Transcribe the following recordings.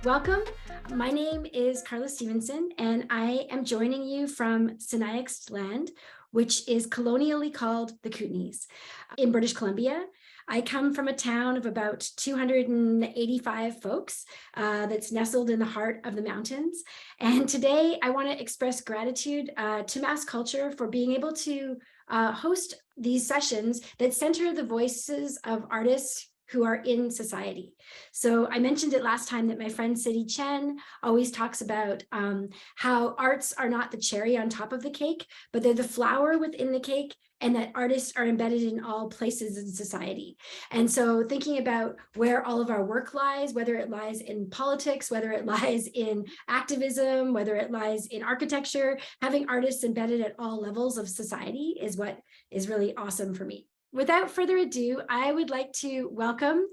Welcome. My name is Carla Stephenson, and I am joining you from Sinixt land, which is colonially called the Kootenays in British Columbia. I come from a town of about 285 folks that's nestled in the heart of the mountains. And today I want to express gratitude to Mass Culture for being able to host these sessions that center the voices of artists who are in society. So I mentioned it last time that my friend T.R.A.I.N always talks about how arts are not the cherry on top of the cake, but they're the flower within the cake, and that artists are embedded in all places in society. And so thinking about where all of our work lies, whether it lies in politics, whether it lies in activism, whether it lies in architecture, having artists embedded at all levels of society is what is really awesome for me. Without further ado, I would like to welcome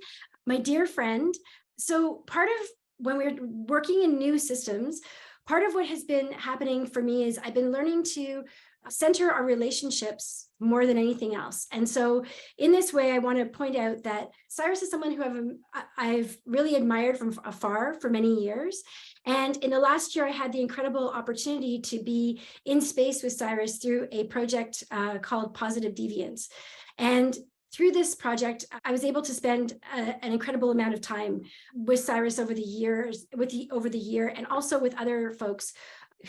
my dear friend. So part of when we're working in new systems, part of what has been happening for me is I've been learning to center our relationships more than anything else. And so in this way, I want to point out that Syrus is someone who I've really admired from afar for many years. And in the last year, I had the incredible opportunity to be in space with Syrus through a project called Positive Deviance. And through this project, I was able to spend an incredible amount of time with Syrus over the year, and also with other folks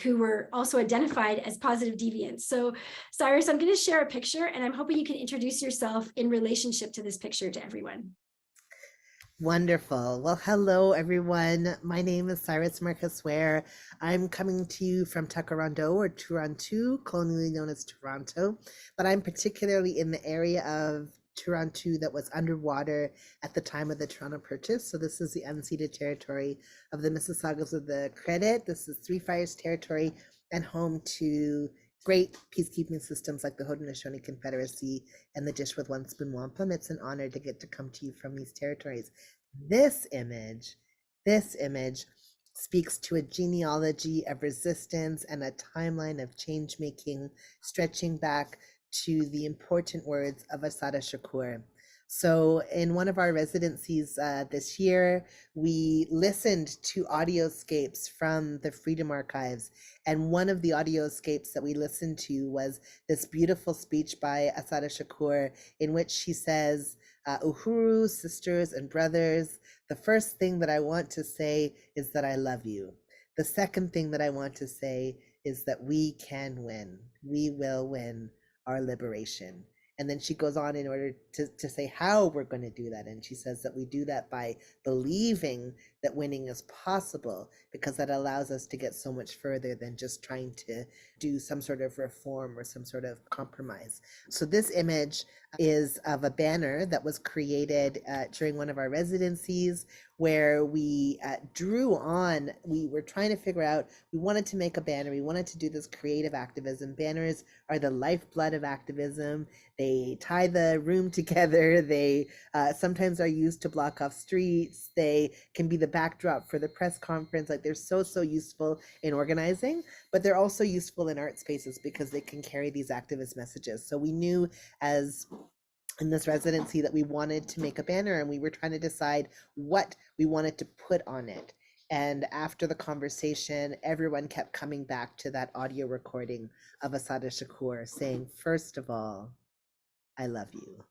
who were also identified as positive deviants. So Syrus, I'm going to share a picture, and I'm hoping you can introduce yourself in relationship to this picture to everyone. Wonderful. Well, hello, everyone. My name is Syrus Marcus Ware. I'm coming to you from Takarando, or Toronto, colonially known as Toronto, but I'm particularly in the area of Toronto that was underwater at the time of the Toronto Purchase. So this is the unceded territory of the Mississaugas of the Credit. This is Three Fires territory and home to great peacekeeping systems like the Haudenosaunee Confederacy and the Dish with One Spoon Wampum. It's an honor to get to come to you from these territories. This image speaks to a genealogy of resistance and a timeline of change making, stretching back to the important words of Assata Shakur. So in one of our residencies this year, we listened to audioscapes from the Freedom Archives. And one of the audioscapes that we listened to was this beautiful speech by Assata Shakur, in which she says, Uhuru, sisters and brothers, the first thing that I want to say is that I love you. The second thing that I want to say is that we can win. We will win our liberation. And then she goes on in order to say how we're going to do that. And she says that we do that by believing that winning is possible, because that allows us to get so much further than just trying to do some sort of reform or some sort of compromise. So this image is of a banner that was created during one of our residencies, where we we were trying to figure out, we wanted to make a banner, we wanted to do this creative activism. Banners are the lifeblood of activism. They tie the room together. They sometimes are used to block off streets. They can be the backdrop for the press conference. Like, they're so useful in organizing, but they're also useful in art spaces because they can carry these activist messages. So we knew as in this residency that we wanted to make a banner, and we were trying to decide what we wanted to put on it. And after the conversation, everyone kept coming back to that audio recording of Assata Shakur saying, first of all, I love you.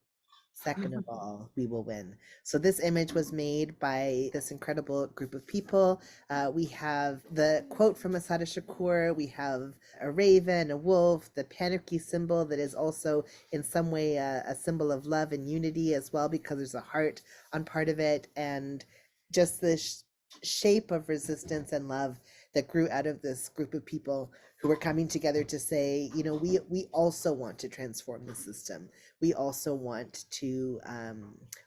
Second of all, we will win. So this image was made by this incredible group of people. We have the quote from Assata Shakur. We have a raven, a wolf, the panarchy symbol that is also in some way a symbol of love and unity as well, because there's a heart on part of it. And just this shape of resistance and love that grew out of this group of people who were coming together to say, you know, we also want to transform the system. We also want to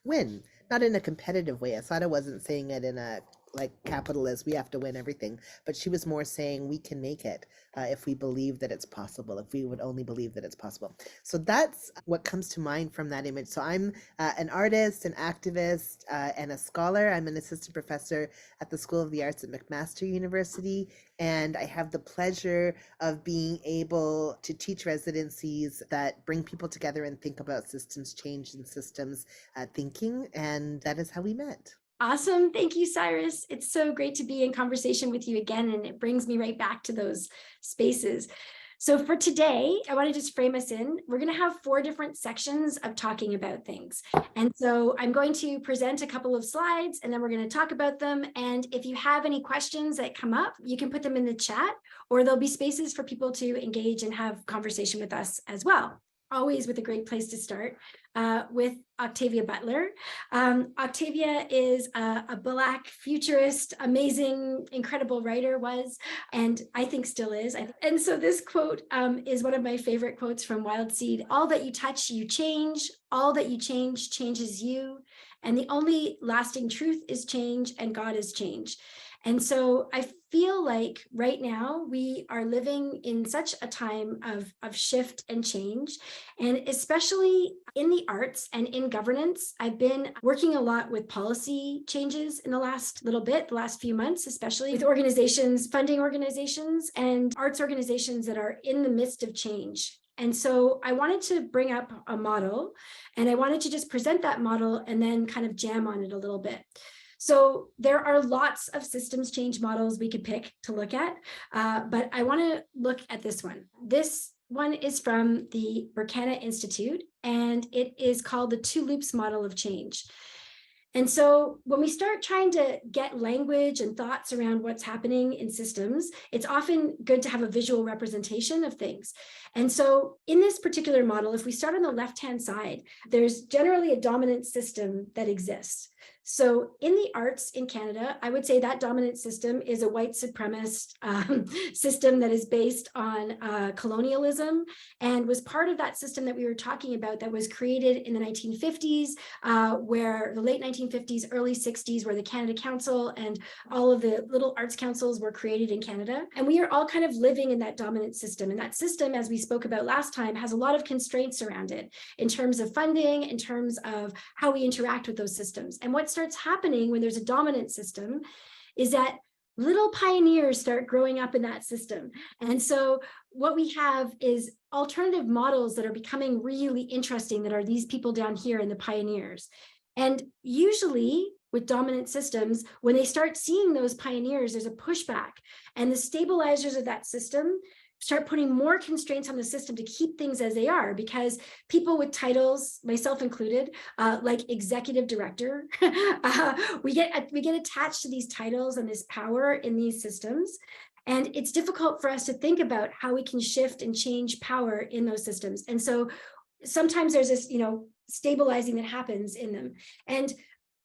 win, not in a competitive way. Assata wasn't saying it in a like capitalist, we have to win everything, but she was more saying we can make it if we believe that it's possible, if we would only believe that it's possible. So that's what comes to mind from that image. So I'm an artist, an activist, and a scholar. I'm an assistant professor at the School of the Arts at McMaster University, and I have the pleasure of being able to teach residencies that bring people together and think about systems change and systems thinking, and that is how we met. Awesome. Thank you, Syrus. It's so great to be in conversation with you again, and it brings me right back to those spaces. So for today, I want to just frame us in. We're going to have 4 different sections of talking about things. And so I'm going to present a couple of slides, and then we're going to talk about them. And if you have any questions that come up, you can put them in the chat, or there'll be spaces for people to engage and have conversation with us as well. Always with a great place to start with Octavia Butler. Octavia is a Black futurist, amazing, incredible writer was, and I think still is. And so this quote is one of my favorite quotes from Wild Seed. All that you touch, you change. All that you change changes you. And the only lasting truth is change, and God is change. And so I feel like right now we are living in such a time of shift and change, and especially in the arts and in governance. I've been working a lot with policy changes in the last little bit, the last few months, especially with organizations, funding organizations, and arts organizations that are in the midst of change. And so I wanted to bring up a model, and I wanted to just present that model and then kind of jam on it a little bit. So there are lots of systems change models we could pick to look at, but I want to look at this one. This one is from the Berkana Institute, and it is called the 2 loops model of change. And so when we start trying to get language and thoughts around what's happening in systems, it's often good to have a visual representation of things. And so in this particular model, if we start on the left-hand side, there's generally a dominant system that exists. So in the arts in Canada, I would say that dominant system is a white supremacist system that is based on colonialism, and was part of that system that we were talking about that was created in the 1950s, where the late 1950s, early 60s, where the Canada Council and all of the little arts councils were created in Canada. And we are all kind of living in that dominant system. And that system, as we spoke about last time, has a lot of constraints around it in terms of funding, in terms of how we interact with those systems. And what starts happening when there's a dominant system is that little pioneers start growing up in that system. And so what we have is alternative models that are becoming really interesting, that are these people down here in the pioneers. And usually with dominant systems, when they start seeing those pioneers, there's a pushback, and the stabilizers of that system start putting more constraints on the system to keep things as they are, because people with titles, myself included, like executive director, we get attached to these titles and this power in these systems. And it's difficult for us to think about how we can shift and change power in those systems. And so sometimes there's this, stabilizing that happens in them. And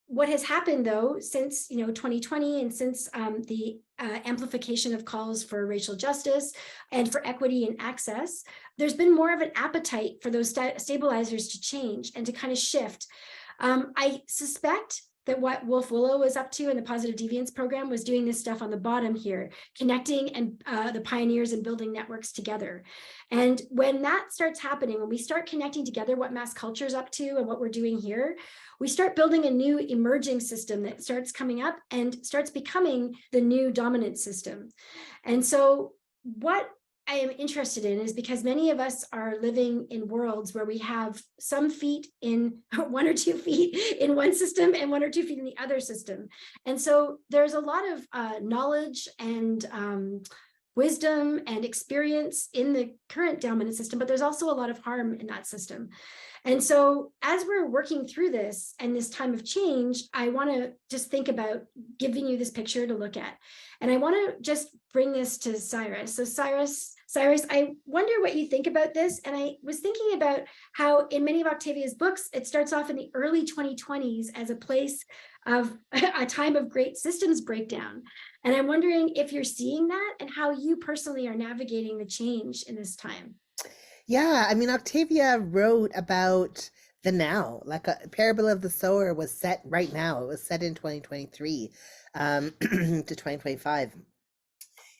what has happened, though, since 2020, and since the amplification of calls for racial justice and for equity and access, there's been more of an appetite for those stabilizers to change and to kind of shift. I suspect that what Wolf Willow was up to in the Positive Deviance program was doing this stuff on the bottom here, connecting and the pioneers and building networks together. And when that starts happening, when we start connecting together what mass culture is up to and what we're doing here, we start building a new emerging system that starts coming up and starts becoming the new dominant system. And so what I am interested in is, because many of us are living in worlds where we have some feet in 1 or 2 feet in one system and 1 or 2 feet in the other system. And so there's a lot of knowledge and wisdom and experience in the current dominant system, but there's also a lot of harm in that system. And so as we're working through this and this time of change, I want to just think about giving you this picture to look at. And I want to just bring this to Syrus. So Syrus, I wonder what you think about this. And I was thinking about how in many of Octavia's books, it starts off in the early 2020s as a place of a time of great systems breakdown. And I'm wondering if you're seeing that and how you personally are navigating the change in this time. Yeah, I mean, Octavia wrote about the now, like a Parable of the Sower was set right now. It was set in 2023 to 2025.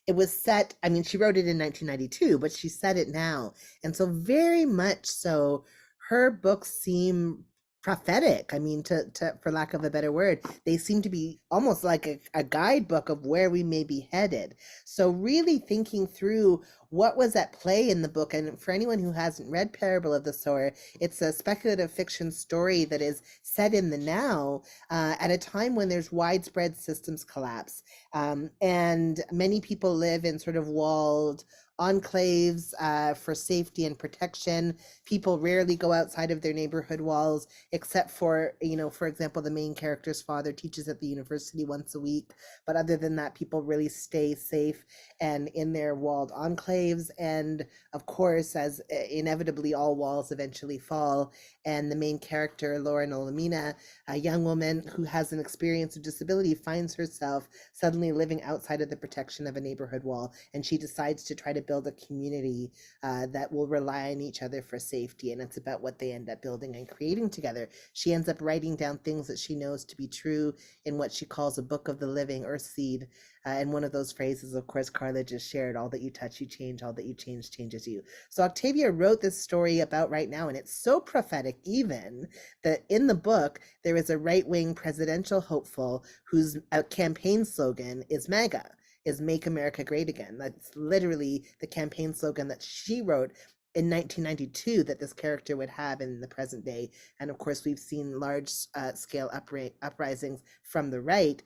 It was set, I mean, she wrote it in 1992, but she set it now. And so very much so, her books seem prophetic. I mean, to for lack of a better word, they seem to be almost like a guidebook of where we may be headed. So really thinking through what was at play in the book. And for anyone who hasn't read Parable of the Sower, it's a speculative fiction story that is set in the now, at a time when there's widespread systems collapse. And many people live in sort of walled enclaves for safety and protection. People rarely go outside of their neighborhood walls, except for, for example, the main character's father teaches at the university once a week. But other than that, people really stay safe and in their walled enclaves. And of course, as inevitably all walls eventually fall, and the main character, Lauren Olamina, a young woman who has an experience of disability, finds herself suddenly living outside of the protection of a neighborhood wall. And she decides to try to build a community that will rely on each other for safety. And it's about what they end up building and creating together. She ends up writing down things that she knows to be true in what she calls a book of the living, Earth Seed. And one of those phrases, of course, Carla just shared, all that you touch, you change, all that you change, changes you. So Octavia wrote this story about right now, and it's so prophetic even that in the book, there is a right-wing presidential hopeful whose campaign slogan is MAGA, is Make America Great Again. That's literally the campaign slogan that she wrote in 1992 that this character would have in the present day. And of course, we've seen large scale uprisings from the right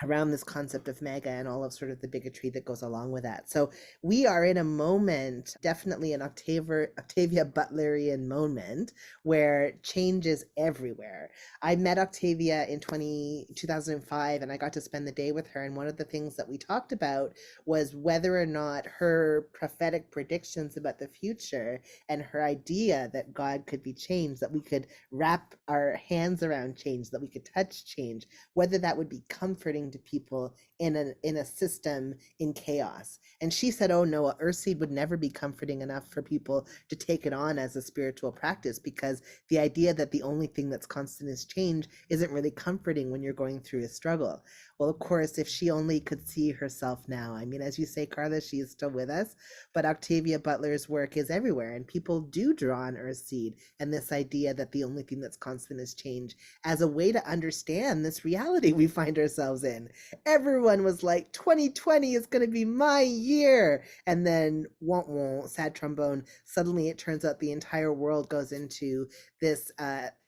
around this concept of MAGA and all of sort of the bigotry that goes along with that. So we are in a moment, definitely an Octavia Butlerian moment, where change is everywhere. I met Octavia in 2005, and I got to spend the day with her. And one of the things that we talked about was whether or not her prophetic predictions about the future and her idea that God could be changed, that we could wrap our hands around change, that we could touch change, whether that would be comforting to people in a system in chaos. And she said, oh no, Earthseed would never be comforting enough for people to take it on as a spiritual practice, because the idea that the only thing that's constant is change isn't really comforting when you're going through a struggle. Well, of course, if she only could see herself now. I mean, as you say, Carla, she is still with us, but Octavia Butler's work is everywhere, and people do draw on Earthseed and this idea that the only thing that's constant is change as a way to understand this reality we find ourselves in. Everyone was like, 2020 is going to be my year. And then, won't, sad trombone, suddenly it turns out the entire world goes into this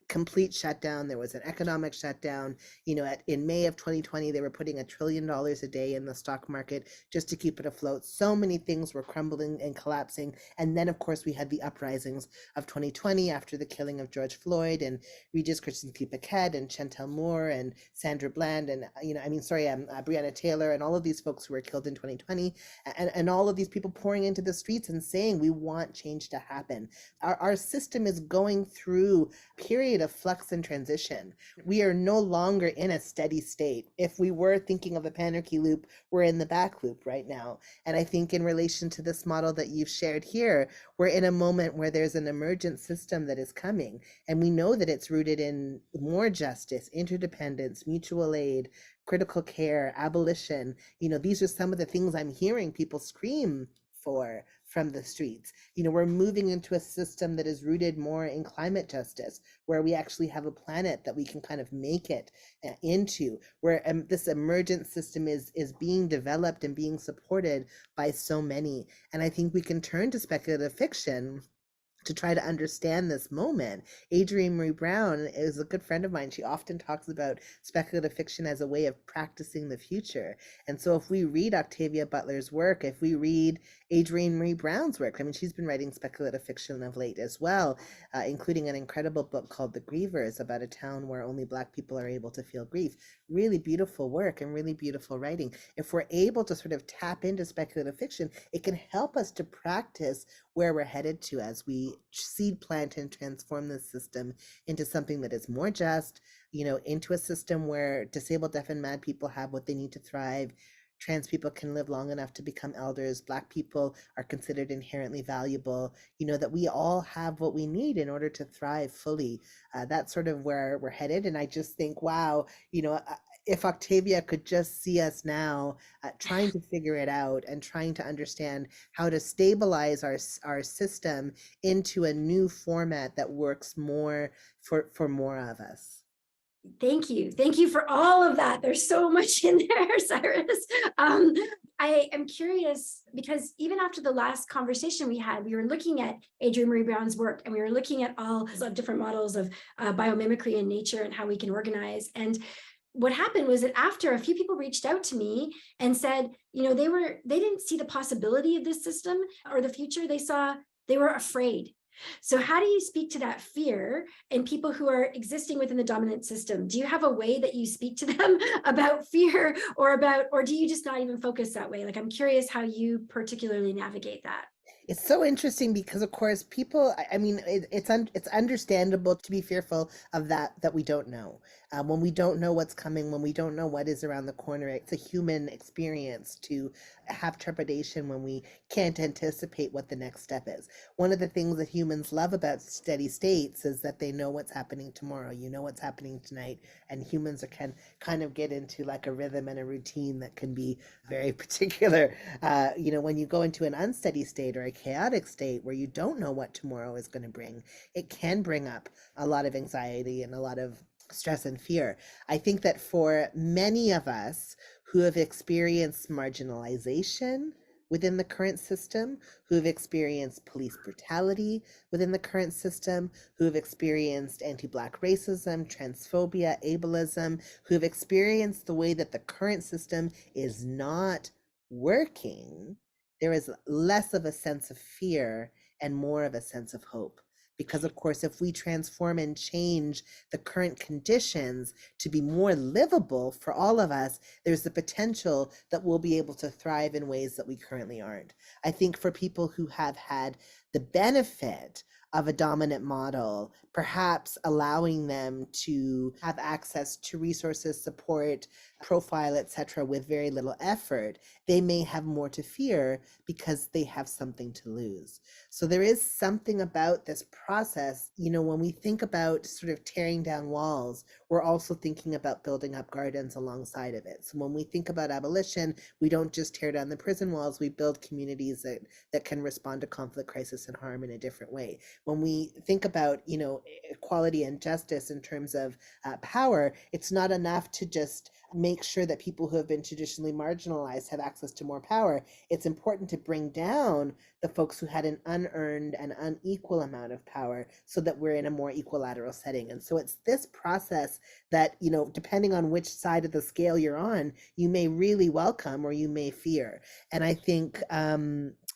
complete shutdown. There was an economic shutdown. In May of 2020, they were putting $1 trillion a day in the stock market just to keep it afloat. So many things were crumbling and collapsing. And then, of course, we had the uprisings of 2020 after the killing of George Floyd and Regis Christian-Paquette and Chantel Moore and Sandra Bland and, Breonna Taylor and all of these folks who were killed in 2020, and all of these people pouring into the streets and saying, we want change to happen. Our system is going through a period of flux and transition. We are no longer in a steady state. If we were thinking of a panarchy loop, we're in the back loop right now. And I think in relation to this model that you've shared here, we're in a moment where there's an emergent system that is coming. And we know that it's rooted in more justice, interdependence, mutual aid, critical care, abolition. These are some of the things I'm hearing people scream for from the streets. We're moving into a system that is rooted more in climate justice, where we actually have a planet that we can kind of make it into, where this emergent system is being developed and being supported by so many. And I think we can turn to speculative fiction to try to understand this moment. Adrienne Marie Brown is a good friend of mine. She often talks about speculative fiction as a way of practicing the future. And so if we read Octavia Butler's work, if we read Adrienne Marie Brown's work, I mean, she's been writing speculative fiction of late as well, including an incredible book called The Grievers, about a town where only Black people are able to feel grief. Really beautiful work and really beautiful writing. If we're able to sort of tap into speculative fiction, it can help us to practice where we're headed to as we seed plant and transform this system into something that is more just, into a system where disabled, deaf, and mad people have what they need to thrive. Trans people can live long enough to become elders. Black people are considered inherently valuable, that we all have what we need in order to thrive fully. That's sort of where we're headed. And I just think, wow, if Octavia could just see us now trying to figure it out and trying to understand how to stabilize our system into a new format that works more for more of us. Thank you. Thank you for all of that. There's so much in there, Syrus. I am curious because even after the last conversation we had, we were looking at Adrienne Marie Brown's work and we were looking at all of different models of biomimicry in nature and how we can organize. And what happened was that after a few people reached out to me and said, they didn't see the possibility of this system or the future. They were afraid. So how do you speak to that fear in people who are existing within the dominant system? Do you have a way that you speak to them about fear or do you just not even focus that way? Like, I'm curious how you particularly navigate that. It's so interesting because, of course, people, I mean, it's understandable to be fearful of that we don't know. When we don't know what's coming, when we don't know what is around the corner, it's a human experience to have trepidation when we can't anticipate what the next step is. One of the things that humans love about steady states is that they know what's happening tomorrow. You know what's happening tonight, and humans can kind of get into like a rhythm and a routine that can be very particular. When you go into an unsteady state or a chaotic state where you don't know what tomorrow is going to bring, it can bring up a lot of anxiety and a lot of stress and fear. I think that for many of us who have experienced marginalization within the current system, who have experienced police brutality within the current system, who have experienced anti-Black racism, transphobia, ableism, who have experienced the way that the current system is not working, there is less of a sense of fear and more of a sense of hope. Because, of course, if we transform and change the current conditions to be more livable for all of us, there's the potential that we'll be able to thrive in ways that we currently aren't. I think for people who have had the benefit of a dominant model, perhaps allowing them to have access to resources, support, profile, etc., with very little effort, they may have more to fear because they have something to lose. So there is something about this process, when we think about sort of tearing down walls, we're also thinking about building up gardens alongside of it. So when we think about abolition, we don't just tear down the prison walls, we build communities that can respond to conflict, crisis, and harm in a different way. When we think about, equality and justice in terms of power, it's not enough to just make sure that people who have been traditionally marginalized have access to more power. It's important to bring down the folks who had an unearned and unequal amount of power so that we're in a more equilateral setting. And so it's this process that, depending on which side of the scale you're on, you may really welcome or you may fear. And I think,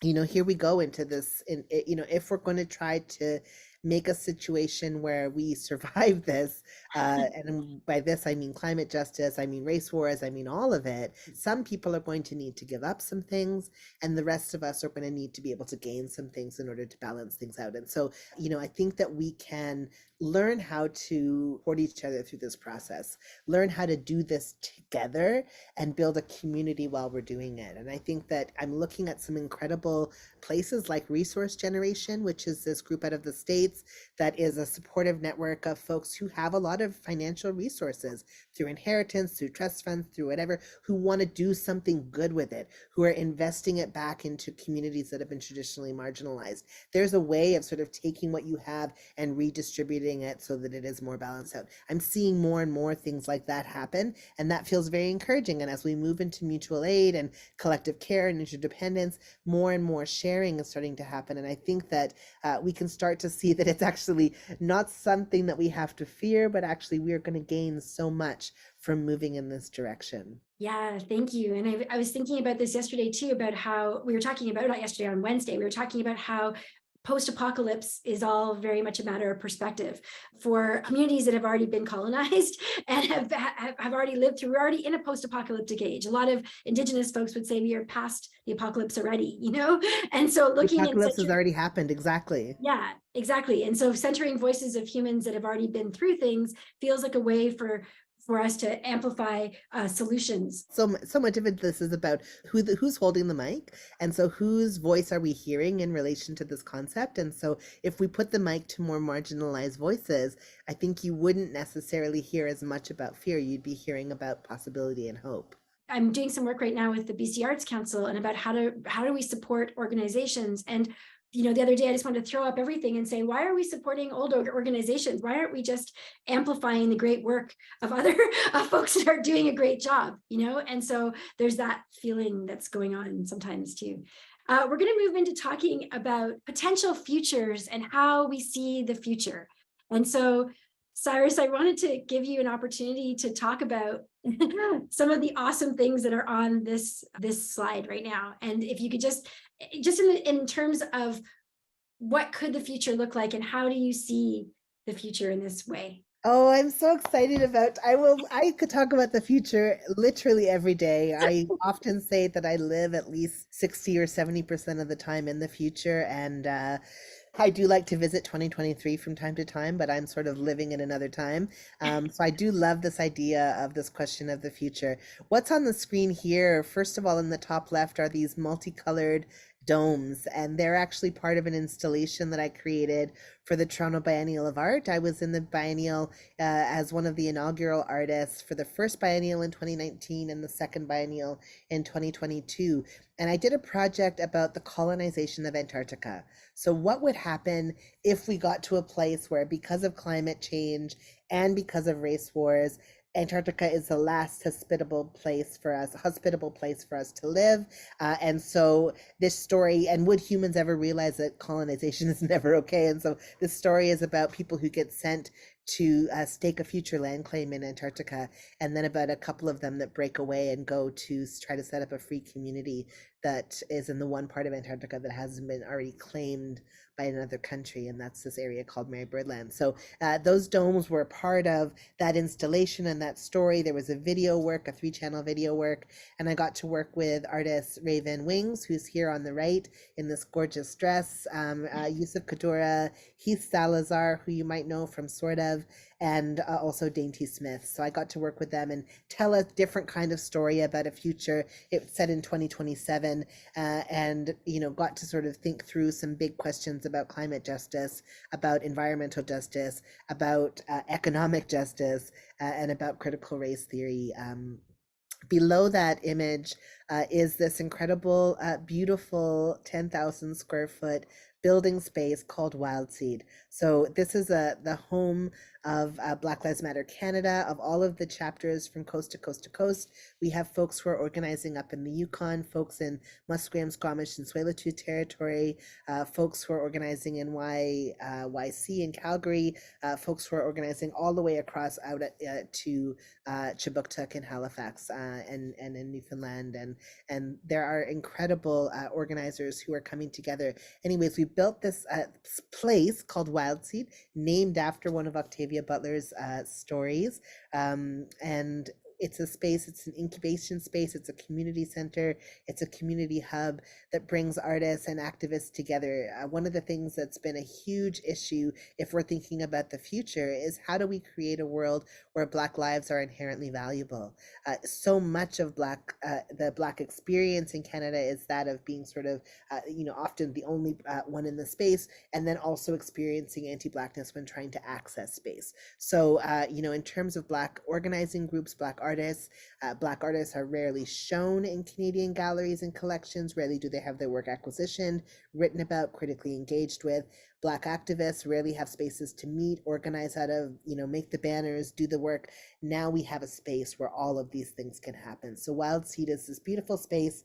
here we go into this, if we're going to try to make a situation where we survive this, and by this I mean climate justice, I mean race wars, I mean all of it, some people are going to need to give up some things, and the rest of us are going to need to be able to gain some things in order to balance things out. And so, I think that we can learn how to support each other through this process, learn how to do this together and build a community while we're doing it. And I think that I'm looking at some incredible places like Resource Generation, which is this group out of the States that is a supportive network of folks who have a lot of financial resources through inheritance, through trust funds, through whatever, who want to do something good with it, who are investing it back into communities that have been traditionally marginalized. There's a way of sort of taking what you have and redistributing it so that it is more balanced out. I'm seeing more and more things like that happen, and that feels very encouraging. And as we move into mutual aid and collective care and interdependence, more and more sharing is starting to happen. And I think that we can start to see that it's actually not something that we have to fear, but actually we are going to gain so much from moving in this direction. Yeah, thank you. And I was thinking about this yesterday too, about how we were talking about, not yesterday, on Wednesday, we were talking about how post-apocalypse is all very much a matter of perspective for communities that have already been colonized and have already lived through. We're already in a post-apocalyptic age. A lot of Indigenous folks would say we are past the apocalypse already, And so The apocalypse has already happened, exactly. Yeah, exactly. And so centering voices of humans that have already been through things feels like a way for for us to amplify solutions. So much of it, this is about who's holding the mic, and so whose voice are we hearing in relation to this concept. And so if we put the mic to more marginalized voices, I think you wouldn't necessarily hear as much about fear. You'd be hearing about possibility and hope. I'm doing some work right now with the BC Arts Council and about how do we support organizations. And the other day I just wanted to throw up everything and say, why are we supporting old organizations? Why aren't we just amplifying the great work of other folks that are doing a great job? And so there's that feeling that's going on sometimes too. We're going to move into talking about potential futures and how we see the future. And so, Syrus, I wanted to give you an opportunity to talk about some of the awesome things that are on this slide right now. And if you could just in terms of what could the future look like and how do you see the future in this way? Oh, I'm so excited about, I could talk about the future literally every day. I often say that I live at least 60 or 70% of the time in the future. And I do like to visit 2023 from time to time, but I'm sort of living in another time. So I do love this idea of this question of the future. What's on the screen here, first of all, in the top left are these multicolored domes, and they're actually part of an installation that I created for the Toronto Biennial of Art. I was in the biennial as one of the inaugural artists for the first biennial in 2019 and the second biennial in 2022. And I did a project about the colonization of Antarctica. So what would happen if we got to a place where, because of climate change and because of race wars, Antarctica is the last hospitable place for us to live. And so this story, and would humans ever realize that colonization is never okay? And so this story is about people who get sent to stake a future land claim in Antarctica, and then about a couple of them that break away and go to try to set up a free community that is in the one part of Antarctica that hasn't been already claimed by another country, and that's this area called Mary Birdland. So those domes were part of that installation and that story. There was a video work, a 3-channel video work, and I got to work with artist Raven Wings, who's here on the right in this gorgeous dress, Yusuf Kadura, Heath Salazar, who you might know from Sort of, and also Dainty Smith. So I got to work with them and tell a different kind of story about a future. It's set in 2027, and got to sort of think through some big questions about climate justice, about environmental justice, about economic justice, and about critical race theory. Below that image is this incredible, beautiful 10,000 square foot building space called Wild Seed. So this is the home of Black Lives Matter Canada, of all of the chapters from coast to coast to coast. We have folks who are organizing up in the Yukon, folks in Musqueam, Squamish, and Tsleil-Waututh territory, folks who are organizing in YC in Calgary, folks who are organizing all the way across out to Chibuktuk in Halifax and in Newfoundland. And there are incredible organizers who are coming together. Anyways, we built this place called Wild Seed, named after one of Octavia Butler's stories. And it's a space, it's an incubation space, it's a community center, it's a community hub that brings artists and activists together. One of the things that's been a huge issue, if we're thinking about the future, is how do we create a world where Black lives are inherently valuable? So much of the Black experience in Canada is that of being sort of, often the only one in the space, and then also experiencing anti-Blackness when trying to access space. So, in terms of Black organizing groups, Black artists are rarely shown in Canadian galleries and collections. Rarely do they have their work acquisitioned, written about, critically engaged with. Black activists rarely have spaces to meet, organize out of, make the banners, do the work. Now we have a space where all of these things can happen. So Wild Seed is this beautiful space,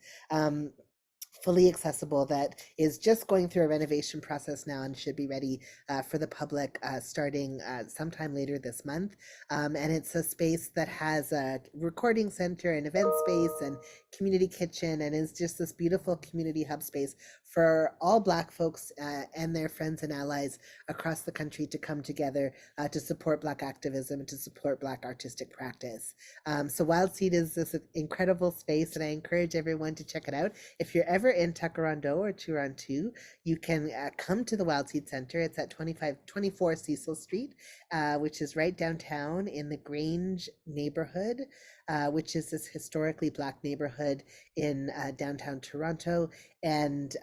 fully accessible, that is just going through a renovation process now and should be ready for the public starting sometime later this month. And it's a space that has a recording center and event space and community kitchen, and is just this beautiful community hub space for all Black folks and their friends and allies across the country to come together to support Black activism and to support Black artistic practice. So Wild Seed is this incredible space, and I encourage everyone to check it out. If you're ever in Takarondo or Toronto, you can come to the Wild Seed Center. It's at 24 Cecil Street, which is right downtown in the Grange neighborhood, which is this historically Black neighborhood in downtown Toronto. And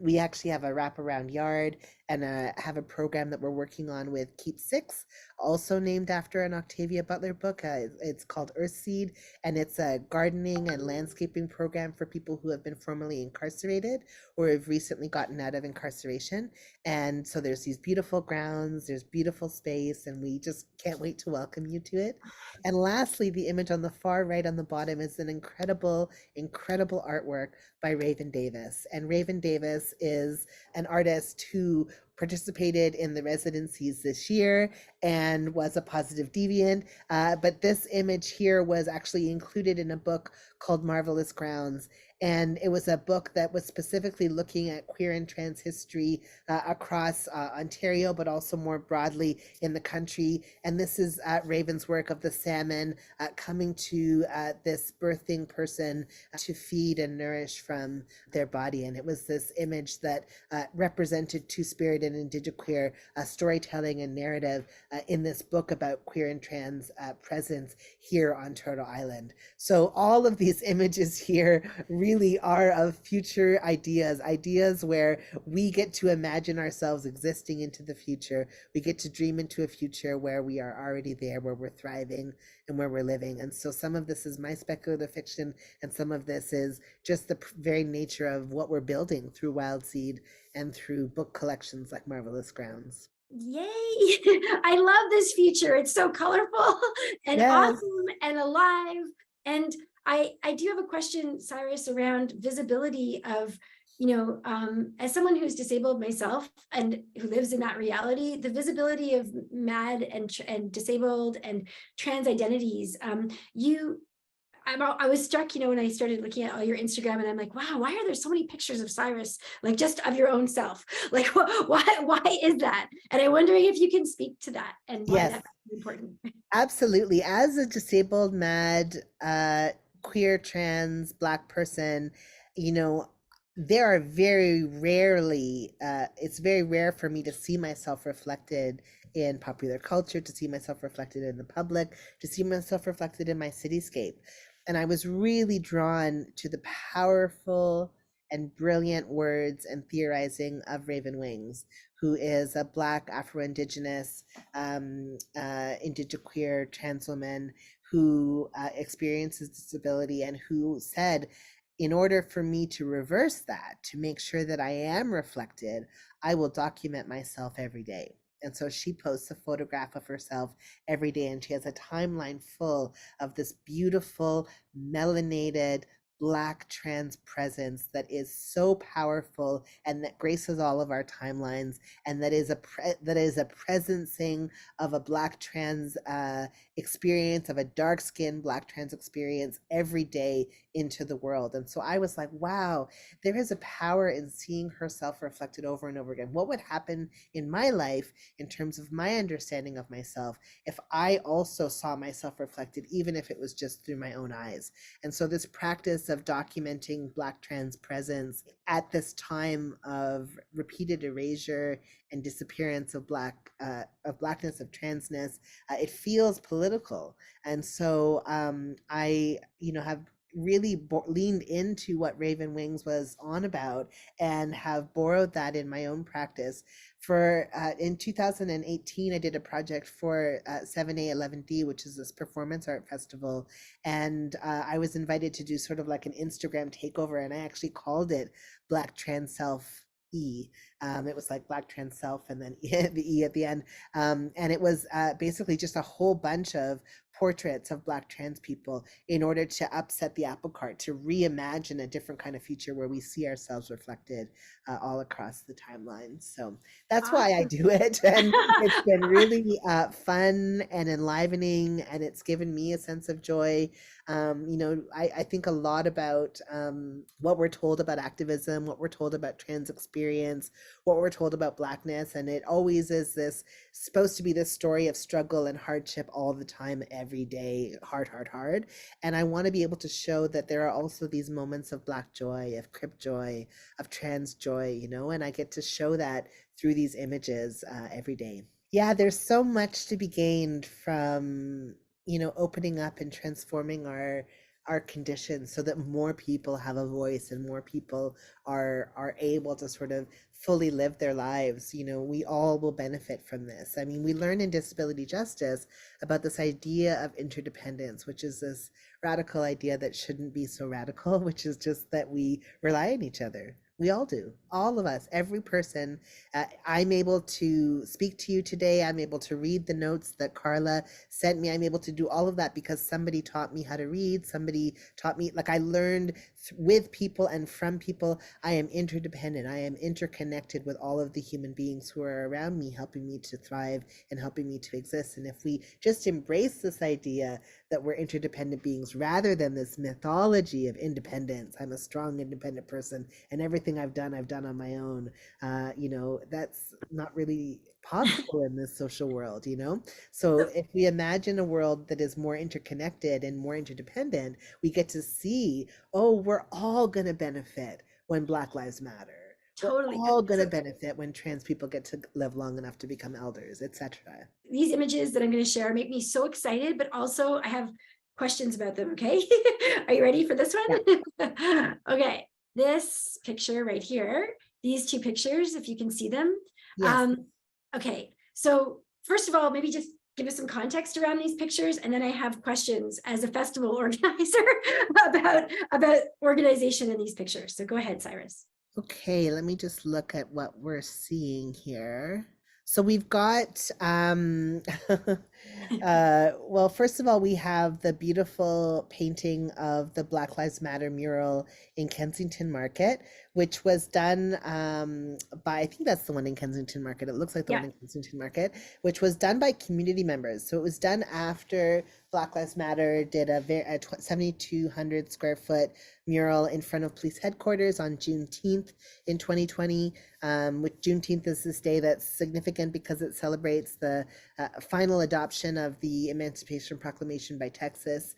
we actually have a wraparound yard and have a program that we're working on with Keep Six, also named after an Octavia Butler book. It's called Earthseed, and it's a gardening and landscaping program for people who have been formerly incarcerated or have recently gotten out of incarceration. And so there's these beautiful grounds, there's beautiful space, and we just can't wait to welcome you to it. And lastly, the image on the far right on the bottom is an incredible, incredible artwork by Raven Davis. And Raven Davis is an artist who participated in the residencies this year and was a positive deviant. But this image here was actually included in a book called Marvelous Grounds. And it was a book that was specifically looking at queer and trans history across Ontario, but also more broadly in the country. And this is Raven's work of the salmon coming to this birthing person to feed and nourish from their body. And it was this image that represented two-spirit and indigiqueer storytelling and narrative in this book about queer and trans presence here on Turtle Island. So all of these images here really are of future ideas where we get to imagine ourselves existing into the future. We get to dream into a future where we are already there, where we're thriving and where we're living. And so some of this is my speculative fiction, and some of this is just the very nature of what we're building through Wild Seed and through book collections like Marvelous Grounds. Yay! I love this future. It's so colorful and awesome and alive. And I do have a question, Syrus, around visibility of, as someone who's disabled myself and who lives in that reality, the visibility of MAD and disabled and trans identities. I was struck, when I started looking at all your Instagram, and I'm like, wow, why are there so many pictures of Syrus, like just of your own self? Like, why is that? And I'm wondering if you can speak to that and why that's important. Absolutely. As a disabled, MAD, queer, trans, Black person, there are very rarely, it's very rare for me to see myself reflected in popular culture, to see myself reflected in the public, to see myself reflected in my cityscape. And I was really drawn to the powerful and brilliant words and theorizing of Raven Wings, who is a Black Afro-Indigenous, indigiqueer trans woman who experiences disability, and who said, in order for me to reverse that, to make sure that I am reflected, I will document myself every day. And so she posts a photograph of herself every day, and she has a timeline full of this beautiful, melanated, Black trans presence that is so powerful and that graces all of our timelines, and that is a presencing of a Black trans experience, of a dark-skinned Black trans experience every day into the world. And so I was like, wow, there is a power in seeing herself reflected over and over again. What would happen in my life in terms of my understanding of myself if I also saw myself reflected, even if it was just through my own eyes? And so this practice of documenting Black trans presence at this time of repeated erasure and disappearance of Blackness, of transness, it feels political. And so I, have really leaned into what Raven Wings was on about, and have borrowed that in my own practice. For in 2018, I did a project for 7A11D, which is this performance art festival, and I was invited to do sort of like an Instagram takeover, and I actually called it Black Trans Self E. It was like Black Trans Self and then the E at the end. And it was basically just a whole bunch of portraits of Black trans people in order to upset the apple cart, to reimagine a different kind of future where we see ourselves reflected all across the timeline. So that's why I Awesome. do it. And it's been really fun and enlivening, and it's given me a sense of joy. I think a lot about what we're told about activism, what we're told about trans experience, what we're told about Blackness. And it always is this supposed to be this story of struggle and hardship all the time, every day, hard, hard, hard. And I want to be able to show that there are also these moments of Black joy, of Crip joy, of trans joy, and I get to show that through these images every day. Yeah, there's so much to be gained from, opening up and transforming our conditions so that more people have a voice and more people are able to sort of fully live their lives. We all will benefit from this. I mean, we learn in disability justice about this idea of interdependence, which is this radical idea that shouldn't be so radical, which is just that we rely on each other. We all do, all of us, every person. I'm able to speak to you today. I'm able to read the notes that Carla sent me. I'm able to do all of that because somebody taught me how to read. Somebody taught me, like I learned with people and from people. I am interdependent. I am interconnected with all of the human beings who are around me, helping me to thrive and helping me to exist. And if we just embrace this idea that we're interdependent beings rather than this mythology of independence, I'm a strong independent person and everything I've done on my own, that's not really possible in this social world. So if we imagine a world that is more interconnected and more interdependent, we get to see, oh, we're all going to benefit when Black Lives Matter. Totally. We're all going to benefit when trans people get to live long enough to become elders, etc. These images that I'm going to share make me so excited, but also I have questions about them. Okay. Are you ready for this one? Yeah. Okay. This picture right here, these two pictures, if you can see them. Yes. Okay. So first of all, maybe just give us some context around these pictures. And then I have questions as a festival organizer about organization in these pictures. So go ahead, Syrus. Okay, let me just look at what we're seeing here. So we've got, well, first of all, we have the beautiful painting of the Black Lives Matter mural in Kensington Market, which was done by, I think that's the one in Kensington Market. It looks like the one in Kensington Market, which was done by community members. So it was done after Black Lives Matter did a 7,200 square foot mural in front of police headquarters on Juneteenth in 2020. Which Juneteenth is this day that's significant because it celebrates the final adoption of the Emancipation Proclamation by Texas,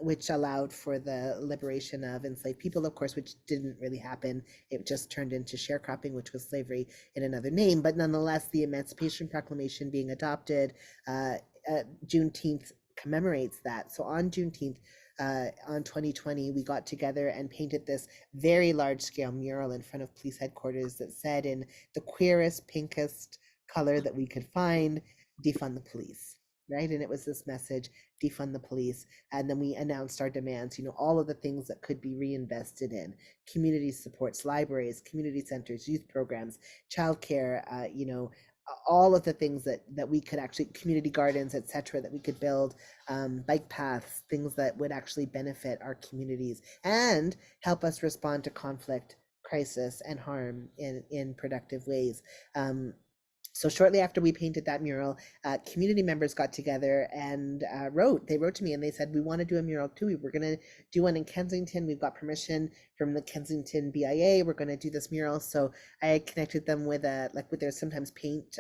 which allowed for the liberation of enslaved people, of course, which didn't really happen. It just turned into sharecropping, which was slavery in another name. But nonetheless, the Emancipation Proclamation being adopted, Juneteenth commemorates that. So on Juneteenth, on 2020, we got together and painted this very large scale mural in front of police headquarters that said in the queerest, pinkest color that we could find, defund the police, right? And it was this message, defund the police. And then we announced our demands, all of the things that could be reinvested in community supports, libraries, community centers, youth programs, childcare, all of the things that we could actually, community gardens, etc., that we could build, bike paths, things that would actually benefit our communities and help us respond to conflict, crisis, and harm in productive ways. So shortly after we painted that mural, community members got together and they wrote to me and they said, we want to do a mural too. We were going to do one in Kensington. We've got permission from the Kensington BIA. We're going to do this mural. So I connected them with there's sometimes paint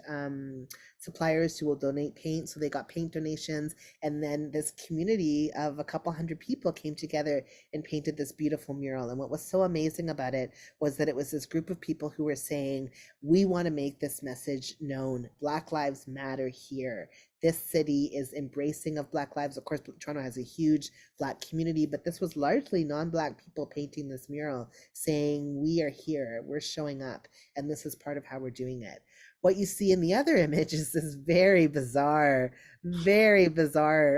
suppliers who will donate paint. So they got paint donations. And then this community of a couple hundred people came together and painted this beautiful mural. And what was so amazing about it was that it was this group of people who were saying, we want to make this message known. Black Lives Matter here. This city is embracing of Black lives. Of course, Toronto has a huge Black community, but this was largely non-Black people painting this mural saying, we are here, we're showing up, and this is part of how we're doing it. What you see in the other image is this very bizarre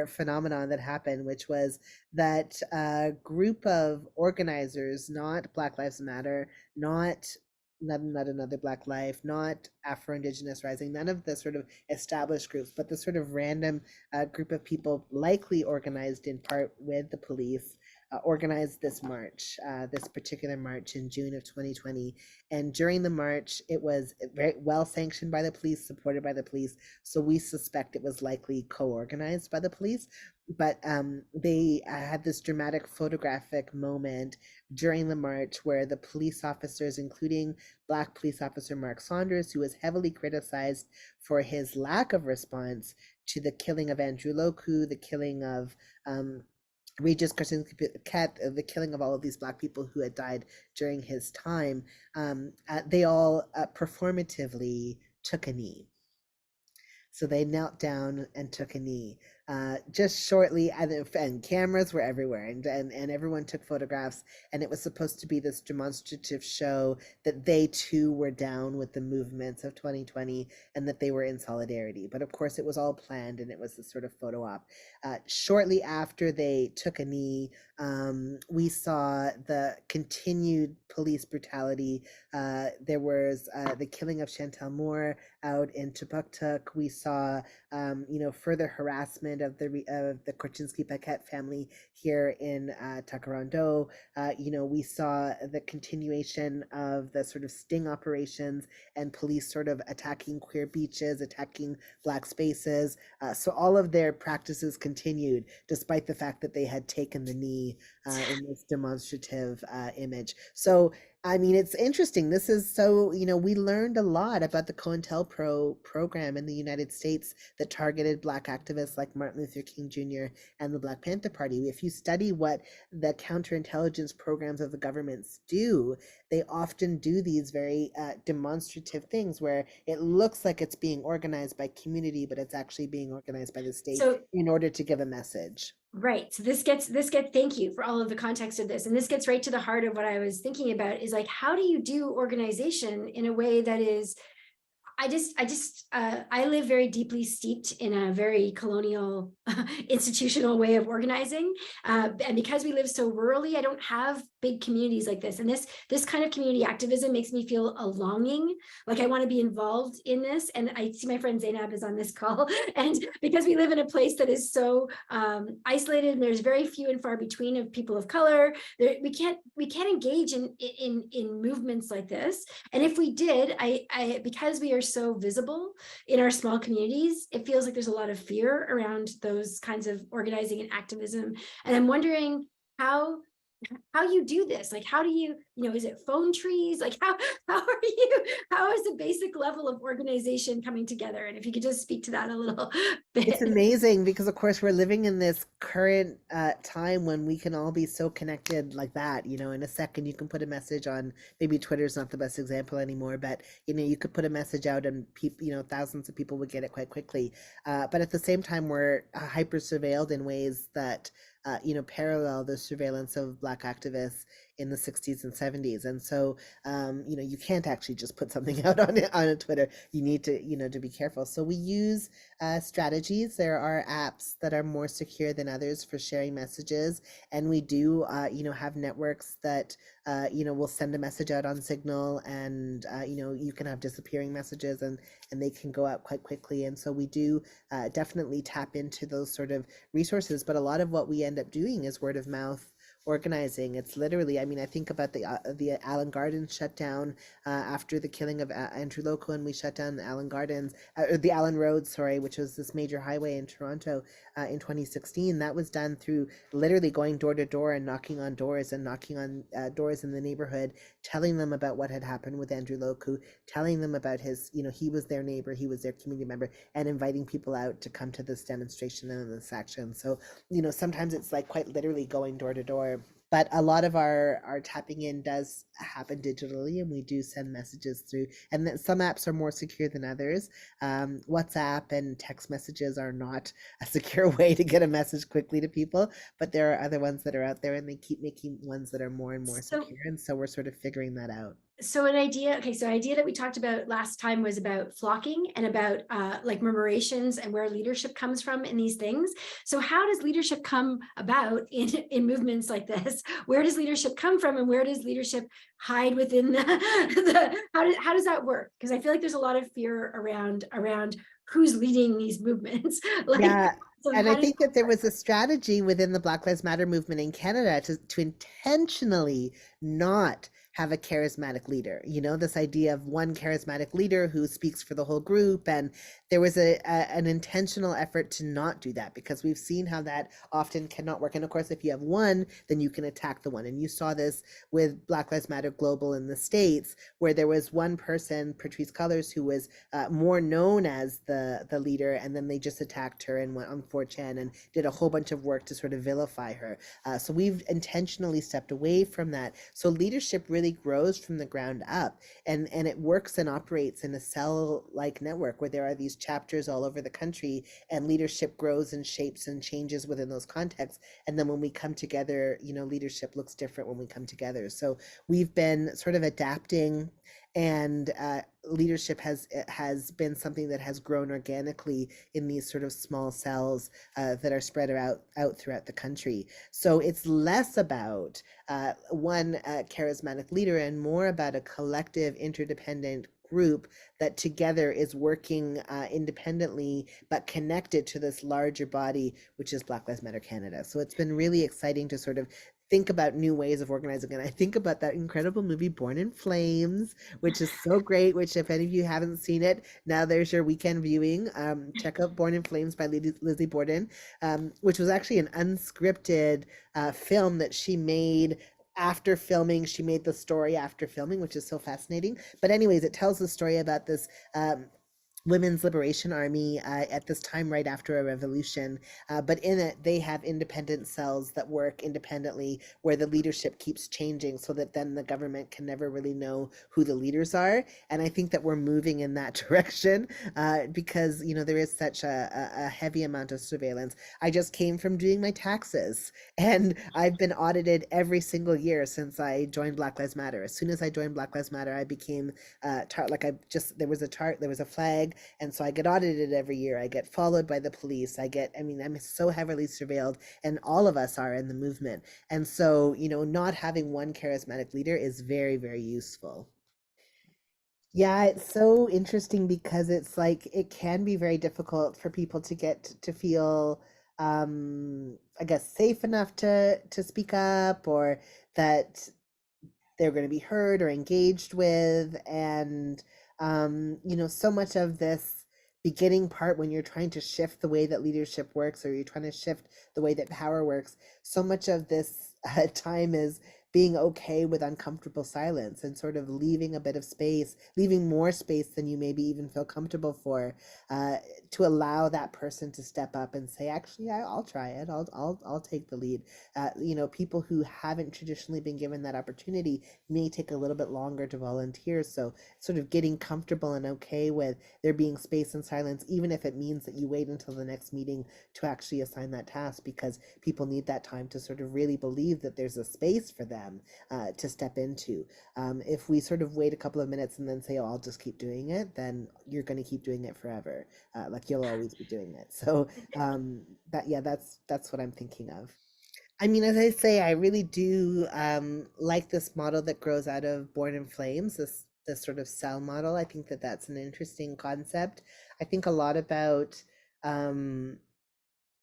phenomenon that happened, which was that a group of organizers, not Black Lives Matter, not not another Black life, not Afro-Indigenous Rising, none of the sort of established groups, but the sort of random group of people, likely organized in part with the police, organized this march, this particular march in June of 2020. And during the march, it was very well sanctioned by the police, supported by the police. So we suspect it was likely co-organized by the police. But they had this dramatic photographic moment during the march where the police officers, including Black police officer Mark Saunders, who was heavily criticized for his lack of response to the killing of Andrew Loku, the killing of Regis Karsinski-Paquette, the killing of all of these Black people who had died during his time, they all performatively took a knee. So they knelt down and took a knee. Just shortly, and cameras were everywhere, and everyone took photographs, and it was supposed to be this demonstrative show that they too were down with the movements of 2020 and that they were in solidarity. But of course, it was all planned, and it was this sort of photo op. Shortly after they took a knee, we saw the continued police brutality. There was the killing of Chantel Moore out in Tupuktuk. We saw, further harassment of the Korchinski-Paquette family here in Takarondo. We saw the continuation of the sort of sting operations and police sort of attacking queer beaches, attacking Black spaces. So all of their practices continued, despite the fact that they had taken the knee in this demonstrative image. So I mean, it's interesting. This is so, we learned a lot about the COINTELPRO program in the United States that targeted Black activists like Martin Luther King Jr. and the Black Panther Party. If you study what the counterintelligence programs of the governments do, they often do these very demonstrative things where it looks like it's being organized by community, but it's actually being organized by the state in order to give a message. Right. So this gets, thank you for all of the context of this. And this gets right to the heart of what I was thinking about is like, how do you do organization in a way that is, I live very deeply steeped in a very colonial institutional way of organizing. And because we live so rurally, I don't have big communities like this. And this kind of community activism makes me feel a longing, like I want to be involved in this. And I see my friend Zainab is on this call. And because we live in a place that is so isolated, and there's very few and far between of people of color, we can't engage in movements like this. And if we did, because we are so visible in our small communities, it feels like there's a lot of fear around those kinds of organizing and activism. And I'm wondering how you do this. Like, how do you, is it phone trees? Like how is the basic level of organization coming together? And if you could just speak to that a little bit. It's amazing because of course we're living in this current time when we can all be so connected like that. In a second you can put a message on, maybe Twitter's not the best example anymore, but you could put a message out and people, thousands of people would get it quite quickly. But at the same time we're hyper surveilled in ways that parallel the surveillance of Black activists in the 60s and 70s. And so, you can't actually just put something out on a Twitter. You need to, to be careful. So we use strategies. There are apps that are more secure than others for sharing messages. And we do, have networks that, will send a message out on Signal and, you can have disappearing messages and they can go out quite quickly. And so we do definitely tap into those sort of resources. But a lot of what we end up doing is word of mouth organizing. It's literally, I think about the Allen Gardens shutdown after the killing of Andrew Loku, and we shut down the Allen Gardens, the Allen Road, sorry, which was this major highway in Toronto in 2016. That was done through literally going door to door and knocking on doors and knocking on doors in the neighborhood, telling them about what had happened with Andrew Loku, telling them about his, he was their neighbor, he was their community member, and inviting people out to come to this demonstration and this action. So, sometimes it's like quite literally going door to door. But a lot of our tapping in does happen digitally, and we do send messages through. And then some apps are more secure than others. WhatsApp and text messages are not a secure way to get a message quickly to people, but there are other ones that are out there, and they keep making ones that are more and more secure. And so we're sort of figuring that out. So an idea, okay, so idea that we talked about last time was about flocking and about like murmurations and where leadership comes from in these things. So how does leadership come about in movements like this? Where does leadership come from, and where does leadership hide within how does that work? Because I feel like there's a lot of fear around who's leading these movements. Like, Yeah. so And I how does think that there was a strategy within the Black Lives Matter movement in Canada to intentionally not have a charismatic leader. You know, this idea of one charismatic leader who speaks for the whole group. And there was an intentional effort to not do that, because we've seen how that often cannot work. And of course, if you have one, then you can attack the one. And you saw this with Black Lives Matter Global in the States, where there was one person, Patrisse Cullors, who was more known as the leader, and then they just attacked her and went on 4chan and did a whole bunch of work to sort of vilify her. So we've intentionally stepped away from that. So leadership really grows from the ground up, and it works and operates in a cell-like network where there are these chapters all over the country, and leadership grows and shapes and changes within those contexts. And then when we come together, you know, leadership looks different when we come together. So we've been sort of adapting, and leadership has been something that has grown organically in these sort of small cells that are spread out throughout the country. So it's less about one charismatic leader and more about a collective, interdependent group that together is working independently but connected to this larger body, which is Black Lives Matter Canada. So it's been really exciting to sort of think about new ways of organizing. And I think about that incredible movie Born in Flames, which is so great, which if any of you haven't seen it, now there's your weekend viewing. Check out Born in Flames by Lizzie Borden, which was actually an unscripted film that she made after filming. She made the story after filming, which is so fascinating. But anyways, it tells the story about this Women's Liberation Army at this time right after a revolution. But in it, they have independent cells that work independently where the leadership keeps changing so that then the government can never really know who the leaders are. And I think that we're moving in that direction because, you know, there is such a heavy amount of surveillance. I just came from doing my taxes, and I've been audited every single year since I joined Black Lives Matter. As soon as I joined Black Lives Matter, I became there was a flag, and so I get audited every year. I get followed by the police. I'm so heavily surveilled, and all of us are in the movement. And so, you know, not having one charismatic leader is very, very useful. Yeah, it's so interesting because it's like it can be very difficult for people to get to feel I guess safe enough to speak up, or that they're going to be heard or engaged with. And you know, so much of this beginning part, when you're trying to shift the way that leadership works, or you're trying to shift the way that power works, so much of this time is being okay with uncomfortable silence and sort of leaving a bit of space, leaving more space than you maybe even feel comfortable for, uh, to allow that person to step up and say, actually, I'll try it. I'll take the lead. You know, people who haven't traditionally been given that opportunity may take a little bit longer to volunteer. So sort of getting comfortable and okay with there being space and silence, even if it means that you wait until the next meeting to actually assign that task, because people need that time to sort of really believe that there's a space for them to step into. If we sort of wait a couple of minutes and then say, oh, I'll just keep doing it, then you're going to keep doing it forever. Like you'll always be doing it. So that's what I'm thinking of. I mean, as I say, I really do like this model that grows out of Born in Flames, this sort of cell model. I think that that's an interesting concept. I think a lot about um,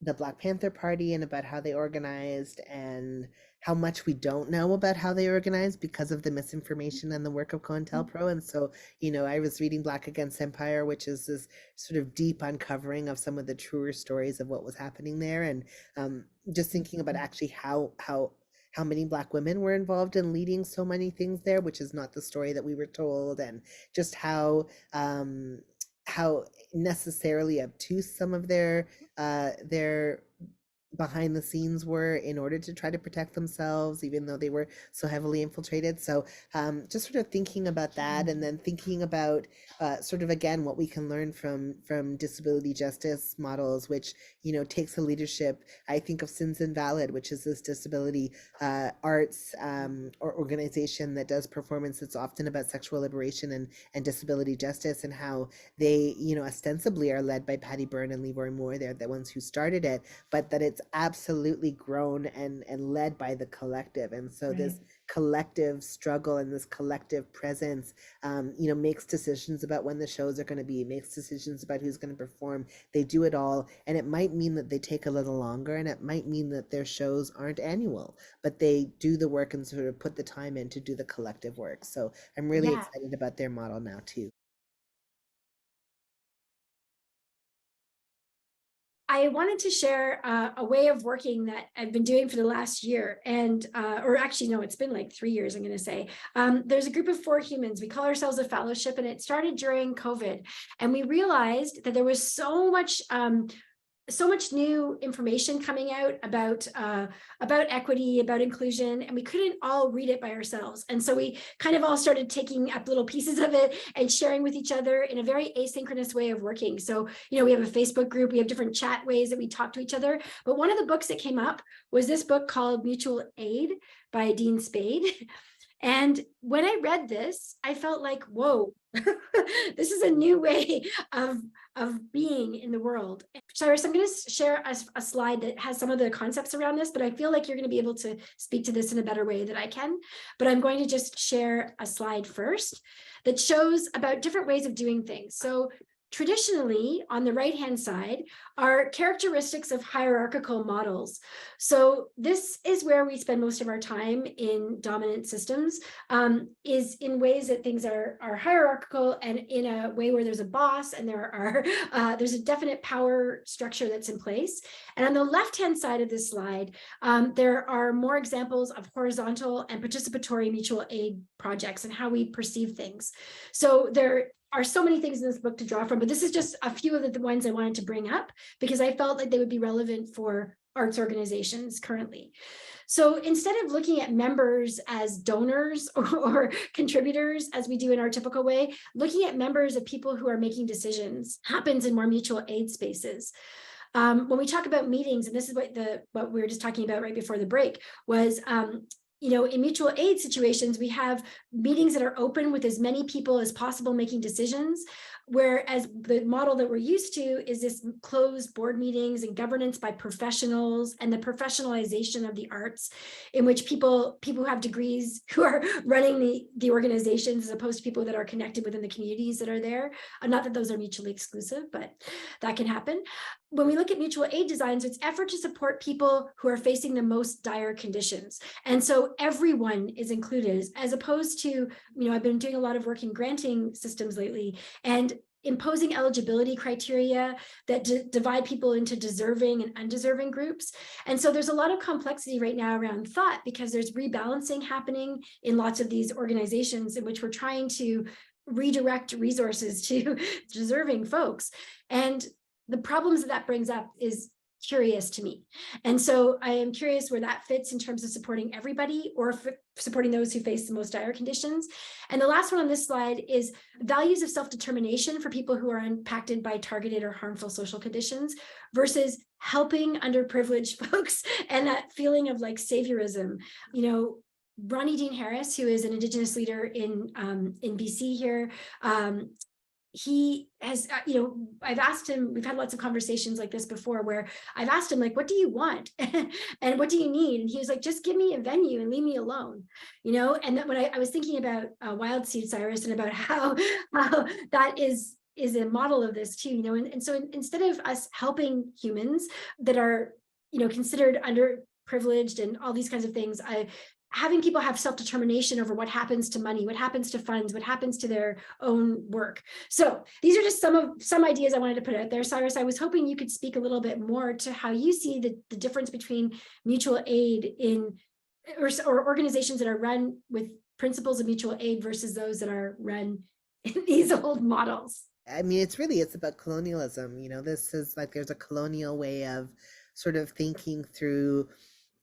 the Black Panther Party and about how they organized, and how much we don't know about how they organized because of the misinformation and the work of COINTELPRO. And so, you know, I was reading Black Against Empire, which is this sort of deep uncovering of some of the truer stories of what was happening there, and just thinking about actually how many Black women were involved in leading so many things there, which is not the story that we were told, and just how necessarily obtuse some of their behind the scenes were in order to try to protect themselves, even though they were so heavily infiltrated. So just sort of thinking about that, and then thinking about sort of again what we can learn from disability justice models, which takes a leadership. I think of Sins Invalid, which is this disability arts or organization that does performance. It's often about sexual liberation and disability justice, and how they ostensibly are led by Patty Byrne and Leroy Moore. They're the ones who started it, but that it's absolutely grown and led by the collective. And so this collective struggle and this collective presence makes decisions about when the shows are going to be, makes decisions about who's going to perform. They do it all, and it might mean that they take a little longer, and it might mean that their shows aren't annual, but they do the work and sort of put the time in to do the collective work. So I'm really Yeah. excited about their model now too. I wanted to share a way of working that I've been doing for the last year, and or actually no, it's been like 3 years, I'm going to say. There's a group of 4 humans. We call ourselves a fellowship, and it started during COVID, and we realized that there was so much new information coming out about equity, about inclusion, and we couldn't all read it by ourselves. And so we kind of all started taking up little pieces of it and sharing with each other in a very asynchronous way of working. So, we have a Facebook group, we have different chat ways that we talk to each other. But one of the books that came up was this book called Mutual Aid by Deane Spade. And when I read this, I felt like, whoa, this is a new way of being in the world. Syrus, I'm going to share a slide that has some of the concepts around this, but I feel like you're going to be able to speak to this in a better way than I can. But I'm going to just share a slide first that shows about different ways of doing things. So traditionally, on the right-hand side, are characteristics of hierarchical models. So this is where we spend most of our time in dominant systems, is in ways that things are hierarchical, and in a way where there's a boss and there's a definite power structure that's in place. And on the left-hand side of this slide, there are more examples of horizontal and participatory mutual aid projects and how we perceive things. So there are so many things in this book to draw from, but this is just a few of the ones I wanted to bring up because I felt like they would be relevant for arts organizations currently. So instead of looking at members as donors or contributors, as we do in our typical way, looking at members of people who are making decisions happens in more mutual aid spaces. When we talk about meetings, and this is what we were just talking about right before the break, was in mutual aid situations, we have meetings that are open with as many people as possible making decisions, whereas the model that we're used to is this closed board meetings and governance by professionals and the professionalization of the arts, in which people who have degrees who are running the organizations, as opposed to people that are connected within the communities that are there. Not that those are mutually exclusive, but that can happen. When we look at mutual aid designs, it's effort to support people who are facing the most dire conditions. And so everyone is included, as opposed to, I've been doing a lot of work in granting systems lately, and imposing eligibility criteria that divide people into deserving and undeserving groups. And so there's a lot of complexity right now around thought, because there's rebalancing happening in lots of these organizations in which we're trying to redirect resources to deserving folks. And the problems that brings up is curious to me. And so I am curious where that fits in terms of supporting everybody, or supporting those who face the most dire conditions. And the last one on this slide is values of self-determination for people who are impacted by targeted or harmful social conditions versus helping underprivileged folks, and that feeling of like saviorism. Ronnie Dean Harris, who is an Indigenous leader in BC here, he has, I've asked him, we've had lots of conversations like this before, where I've asked him, like, what do you want? And what do you need? And he was like, just give me a venue and leave me alone, And then when I was thinking about Wild Seed, Syrus, and about how that is a model of this too, and so instead of us helping humans that are, considered underprivileged and all these kinds of things, having people have self-determination over what happens to money, what happens to funds, what happens to their own work. So these are just some ideas I wanted to put out there. Syrus, I was hoping you could speak a little bit more to how you see the difference between mutual aid or organizations that are run with principles of mutual aid versus those that are run in these old models. I mean, it's about colonialism. This is like, there's a colonial way of sort of thinking through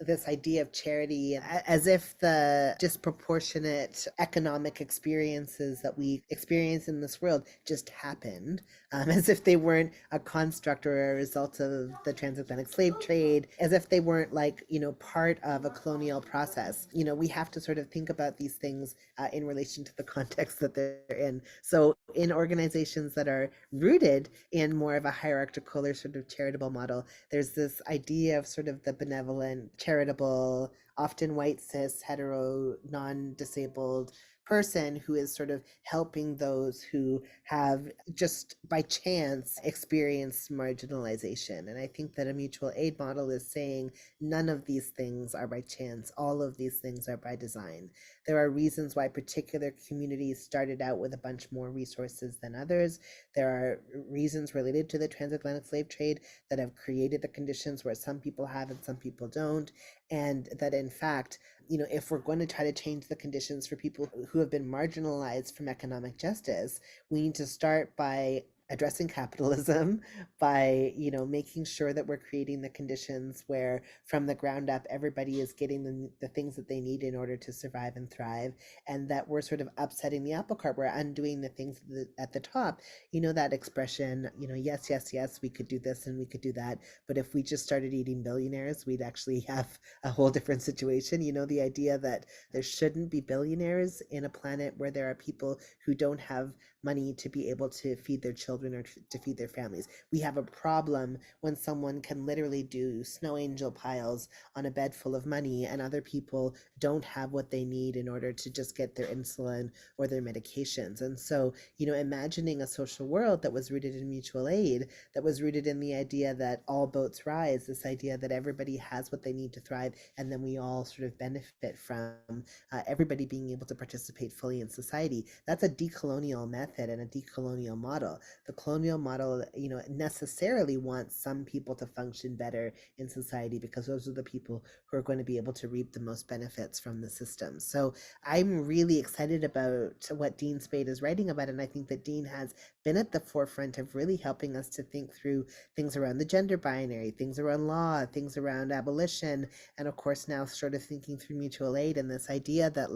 this idea of charity as if the disproportionate economic experiences that we experience in this world just happened, as if they weren't a construct or a result of the transatlantic slave trade, as if they weren't like, part of a colonial process. We have to sort of think about these things in relation to the context that they're in. So in organizations that are rooted in more of a hierarchical or sort of charitable model, there's this idea of sort of the benevolent, charitable, often white, cis, hetero, non-disabled person who is sort of helping those who have just by chance experienced marginalization. And I think that a mutual aid model is saying none of these things are by chance. All of these things are by design. There are reasons why particular communities started out with a bunch more resources than others. There are reasons related to the transatlantic slave trade that have created the conditions where some people have and some people don't. And that in fact, if we're going to try to change the conditions for people who have been marginalized from economic justice, we need to start by addressing capitalism, by making sure that we're creating the conditions where from the ground up everybody is getting the things that they need in order to survive and thrive, and that we're sort of upsetting the apple cart, we're undoing the things at the top. That expression, yes, yes, yes, we could do this and we could do that, but if we just started eating billionaires, we'd actually have a whole different situation. The idea that there shouldn't be billionaires in a planet where there are people who don't have money to be able to feed their children or to feed their families. We have a problem when someone can literally do snow angel piles on a bed full of money and other people don't have what they need in order to just get their insulin or their medications. And so, imagining a social world that was rooted in mutual aid, that was rooted in the idea that all boats rise, this idea that everybody has what they need to thrive, and then we all sort of benefit from everybody being able to participate fully in society. That's a decolonial method and a decolonial model. The colonial model, necessarily wants some people to function better in society because those are the people who are going to be able to reap the most benefits from the system. So I'm really excited about what Deane Spade is writing about, and I think that Deane has been at the forefront of really helping us to think through things around the gender binary, things around law, things around abolition, and of course now sort of thinking through mutual aid and this idea that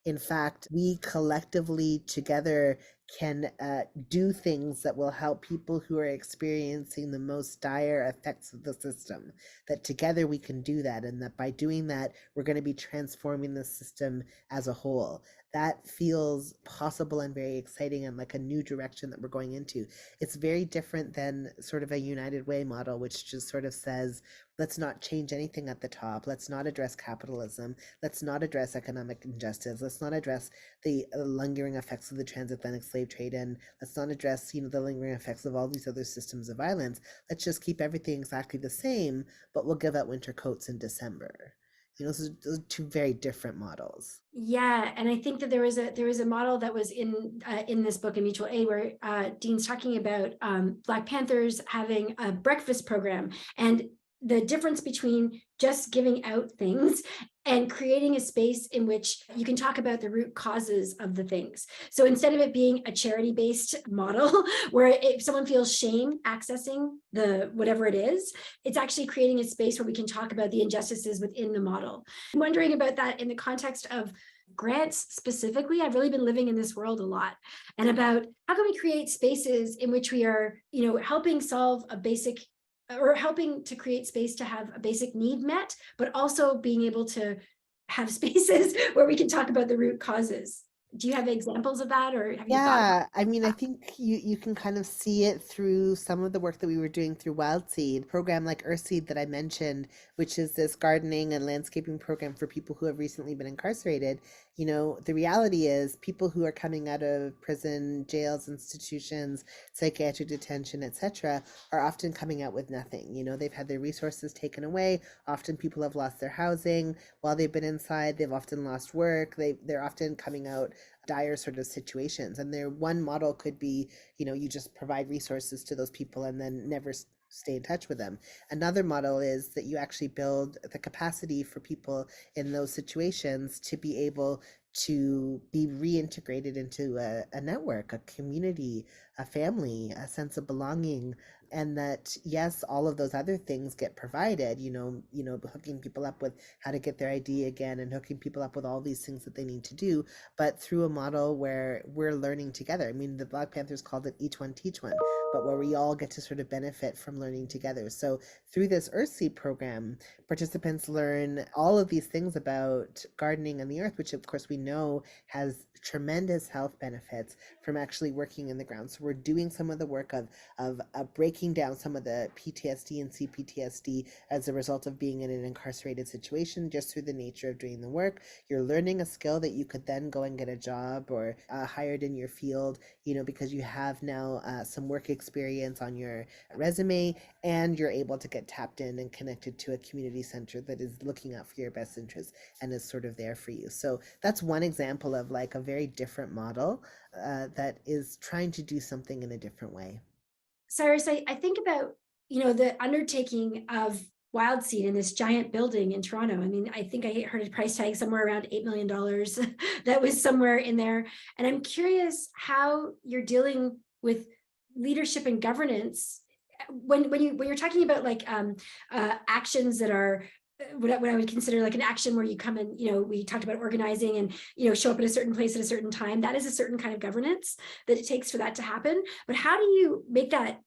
in fact we collectively together can do things that will help people who are experiencing the most dire effects of the system, that together we can do that, and that by doing that we're going to be transforming the system as a whole. That feels possible and very exciting and like a new direction that we're going into. It's very different than sort of a United Way model, which just sort of says, let's not change anything at the top. Let's not address capitalism. Let's not address economic injustice. Let's not address the lingering effects of the transatlantic slave trade. And let's not address, the lingering effects of all these other systems of violence. Let's just keep everything exactly the same, but we'll give out winter coats in December. Those are two very different models. Yeah, and I think that there was a model that was in this book in Mutual Aid where Deane's talking about Black Panthers having a breakfast program, and the difference between just giving out things and creating a space in which you can talk about the root causes of the things. So instead of it being a charity-based model where if someone feels shame accessing the whatever it is, it's actually creating a space where we can talk about the injustices within the model. I'm wondering about that in the context of grants specifically. I've really been living in this world a lot, and about how can we create spaces in which we are, helping solve a basic, or helping to create space to have a basic need met, but also being able to have spaces where we can talk about the root causes. Do you have examples of that, or have you thought about Yeah, I mean, I that? think you can kind of see it through some of the work that we were doing through Wild Seed, program like Earthseed that I mentioned, which is this gardening and landscaping program for people who have recently been incarcerated. The reality is people who are coming out of prison, jails, institutions, psychiatric detention, etc., are often coming out with nothing. They've had their resources taken away. Often people have lost their housing while they've been inside. They've often lost work. They're often coming out dire sort of situations, and their one model could be, you just provide resources to those people and then never stay in touch with them. Another model is that you actually build the capacity for people in those situations to be able to be reintegrated into a network, a community, a family, a sense of belonging, and that yes, all of those other things get provided, hooking people up with how to get their ID again and hooking people up with all these things that they need to do, but through a model where we're learning together. I mean, the Black Panthers called it each one teach one, but where we all get to sort of benefit from learning together. So through this Earthseed program, participants learn all of these things about gardening and the earth, which of course we know has tremendous health benefits from actually working in the ground. So we're doing some of the work of breaking down some of the PTSD and CPTSD as a result of being in an incarcerated situation, just through the nature of doing the work. You're learning a skill that you could then go and get a job or hired in your field, because you have now some work experience on your resume, and you're able to get tapped in and connected to a community center that is looking out for your best interests and is sort of there for you. So that's one example of like a very different model that is trying to do something in a different way. Cyrus, I think about, the undertaking of Wild Seed in this giant building in Toronto. I mean, I think I heard a price tag somewhere around $8 million that was somewhere in there. And I'm curious how you're dealing with leadership and governance when you're talking about like actions that are what I would consider like an action where you come and, we talked about organizing and, show up at a certain place at a certain time. That is a certain kind of governance that it takes for that to happen. But how do you make that?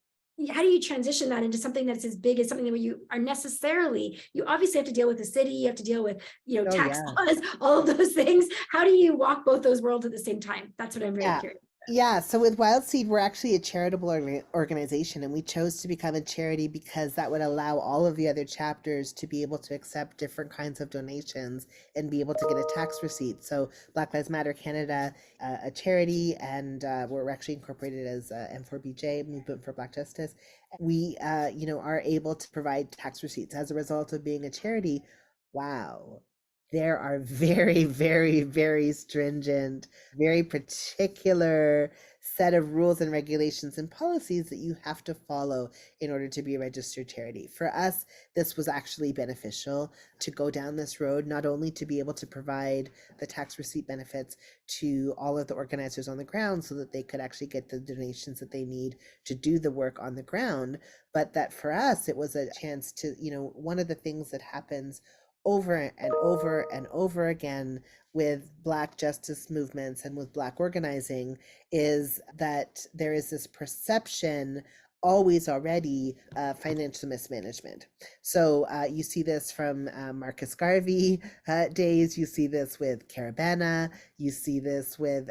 How do you transition that into something that's as big as something that you are necessarily, you obviously have to deal with the city, you have to deal with, Oh tax yeah. laws, all of those things. How do you walk both those worlds at the same time? That's what I'm very Yeah. curious. Yeah, so with Wild Seed, we're actually a charitable organization, and we chose to become a charity because that would allow all of the other chapters to be able to accept different kinds of donations and be able to get a tax receipt. So Black Lives Matter Canada, a charity, and we're actually incorporated as M4BJ, Movement for Black Justice. We, are able to provide tax receipts as a result of being a charity. Wow. There are very, very, very stringent, very particular set of rules and regulations and policies that you have to follow in order to be a registered charity. For us, this was actually beneficial to go down this road, not only to be able to provide the tax receipt benefits to all of the organizers on the ground so that they could actually get the donations that they need to do the work on the ground, but that for us, it was a chance to, one of the things that happens over and over and over again with Black justice movements and with Black organizing is that there is this perception always already financial mismanagement. So you see this from Marcus Garvey days, you see this with Caravana, you see this with,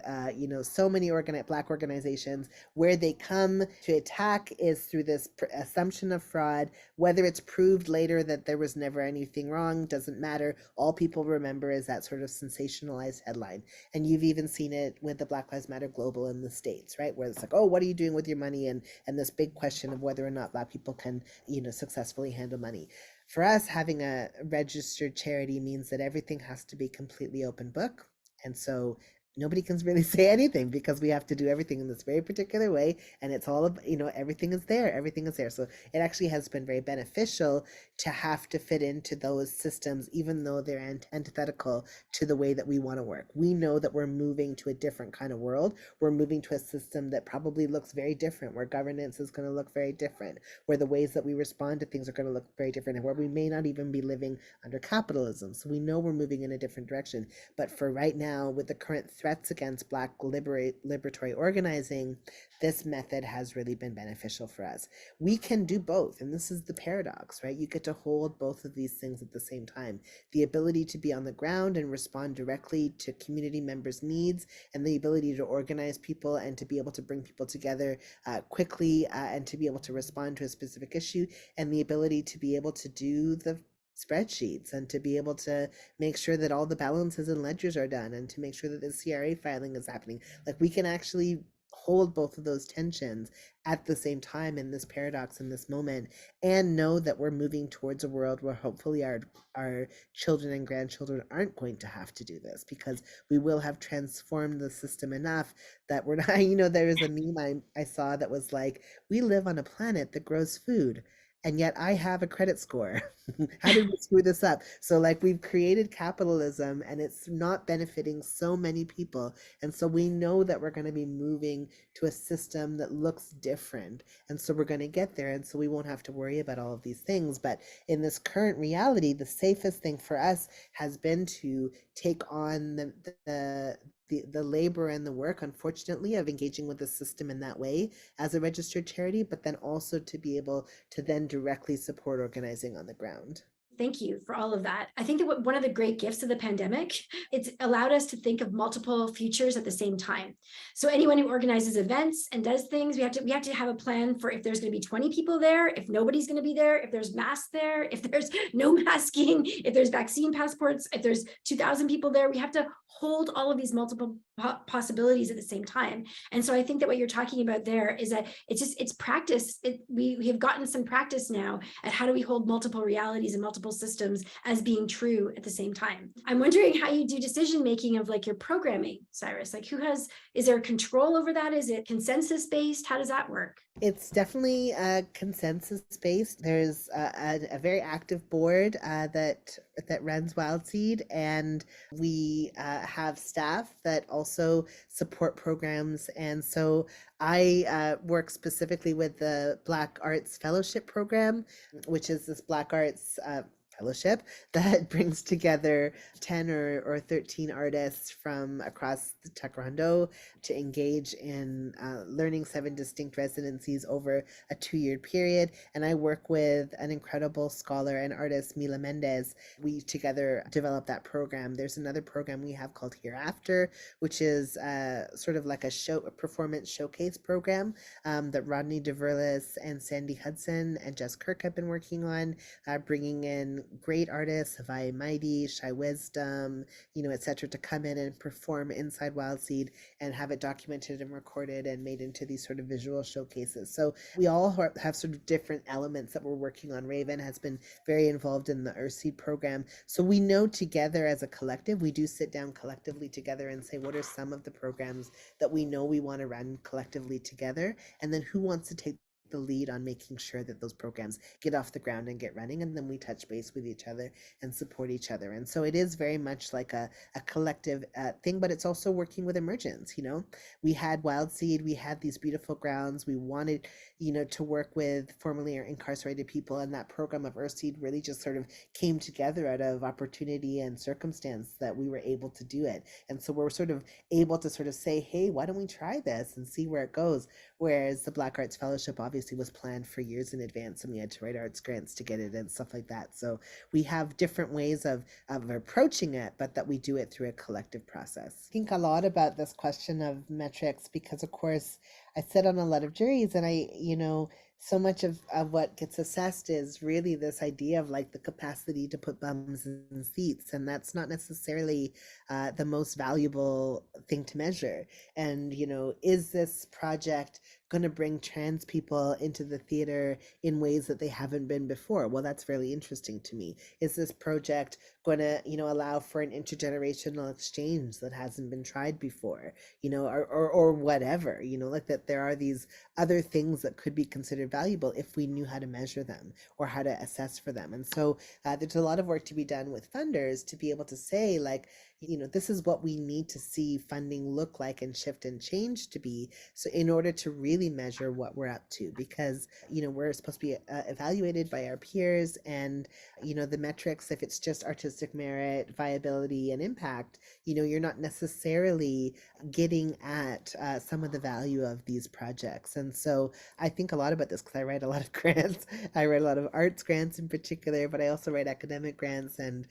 so many Black organizations where they come to attack is through this assumption of fraud, whether it's proved later that there was never anything wrong, doesn't matter. All people remember is that sort of sensationalized headline. And you've even seen it with the Black Lives Matter Global in the States, right? Where it's like, oh, what are you doing with your money? And this big question of whether or not Black people can, successfully handle money. For us, having a registered charity means that everything has to be completely open book. And so nobody can really say anything because we have to do everything in this very particular way, and it's all of, everything is there. So it actually has been very beneficial to have to fit into those systems, even though they're antithetical to the way that we want to work. We know that we're moving to a different kind of world. We're moving to a system that probably looks very different, where governance is going to look very different, where the ways that we respond to things are going to look very different, and where we may not even be living under capitalism. So we know we're moving in a different direction. But for right now, with the current threats against Black liberatory organizing, this method has really been beneficial for us. We can do both, and this is the paradox, right? You get to hold both of these things at the same time. The ability to be on the ground and respond directly to community members' needs, and the ability to organize people and to be able to bring people together quickly and to be able to respond to a specific issue, and the ability to be able to do the spreadsheets and to be able to make sure that all the balances and ledgers are done and to make sure that the CRA filing is happening. Like, we can actually hold both of those tensions at the same time in this paradox, in this moment, and know that we're moving towards a world where hopefully our children and grandchildren aren't going to have to do this, because we will have transformed the system enough that we're not, there was a meme I saw that was like, we live on a planet that grows food. and yet I have a credit score. How did we screw this up? So like we've created capitalism and it's not benefiting so many people. And so we know that we're going to be moving to a system that looks different. And so we're going to get there. And so we won't have to worry about all of these things. But in this current reality, the safest thing for us has been to take on the labor and the work, unfortunately, of engaging with the system in that way as a registered charity, but then also to be able to then directly support organizing on the ground. Thank you for all of that. I think that one of the great gifts of the pandemic, it's allowed us to think of multiple futures at the same time. So anyone who organizes events and does things, we have to have a plan for if there's going to be 20 people there, if nobody's going to be there, if there's masks there, if there's no masking, if there's vaccine passports, if there's 2,000 people there. We have to hold all of these multiple possibilities at the same time. And so I think that what you're talking about there is that it's practice. We have gotten some practice now at how do we hold multiple realities and multiple systems as being true at the same time. I'm wondering how you do decision making of like your programming, Syrus. Like is there control over that? Is it consensus based? How does that work? It's definitely consensus based. There's a very active board that runs Wild Seed, and we have staff that also support programs. And so I work specifically with the Black Arts Fellowship Program, which is this Black Arts fellowship that brings together 10 or 13 artists from across the Taekwondo to engage in learning 7 distinct residencies over a 2-year period. And I work with an incredible scholar and artist, Mila Mendez. We together developed that program. There's another program we have called Hereafter, which is sort of like a performance showcase program that Rodney DeVerlis and Sandy Hudson and Jess Kirk have been working on, bringing in great artists, Havai Mighty, Shy Wisdom, etc., to come in and perform inside Wild Seed and have it documented and recorded and made into these sort of visual showcases. So we all have sort of different elements that we're working on. Raven has been very involved in the Earthseed program. So we know together as a collective, we do sit down collectively together and say, what are some of the programs that we know we want to run collectively together? And then who wants to take the lead on making sure that those programs get off the ground and get running, and then we touch base with each other and support each other. And so it is very much like a collective thing, but it's also working with emergence. We had Wild Seed, we had these beautiful grounds, we wanted to work with formerly incarcerated people, and that program of Earthseed really just sort of came together out of opportunity and circumstance that we were able to do it. And so we're sort of able to sort of say, hey, why don't we try this and see where it goes? Whereas the Black Arts Fellowship obviously was planned for years in advance, and we had to write arts grants to get it and stuff like that. So we have different ways of approaching it, but that we do it through a collective process. I think a lot about this question of metrics because, of course, I sit on a lot of juries, and so much of what gets assessed is really this idea of like the capacity to put bums in seats. And that's not necessarily the most valuable thing to measure. And, is this project going to bring trans people into the theater in ways that they haven't been before? Well, that's really interesting to me. Is this project going to, allow for an intergenerational exchange that hasn't been tried before, or whatever, like that there are these other things that could be considered valuable if we knew how to measure them or how to assess for them. And so there's a lot of work to be done with funders to be able to say, like, this is what we need to see funding look like and shift and change to be. So in order to really measure what we're up to, because, we're supposed to be evaluated by our peers, and, the metrics, if it's just artistic merit, viability, and impact, you're not necessarily getting at some of the value of these projects. And so I think a lot about this because I write a lot of grants. I write a lot of arts grants in particular, but I also write academic grants, and,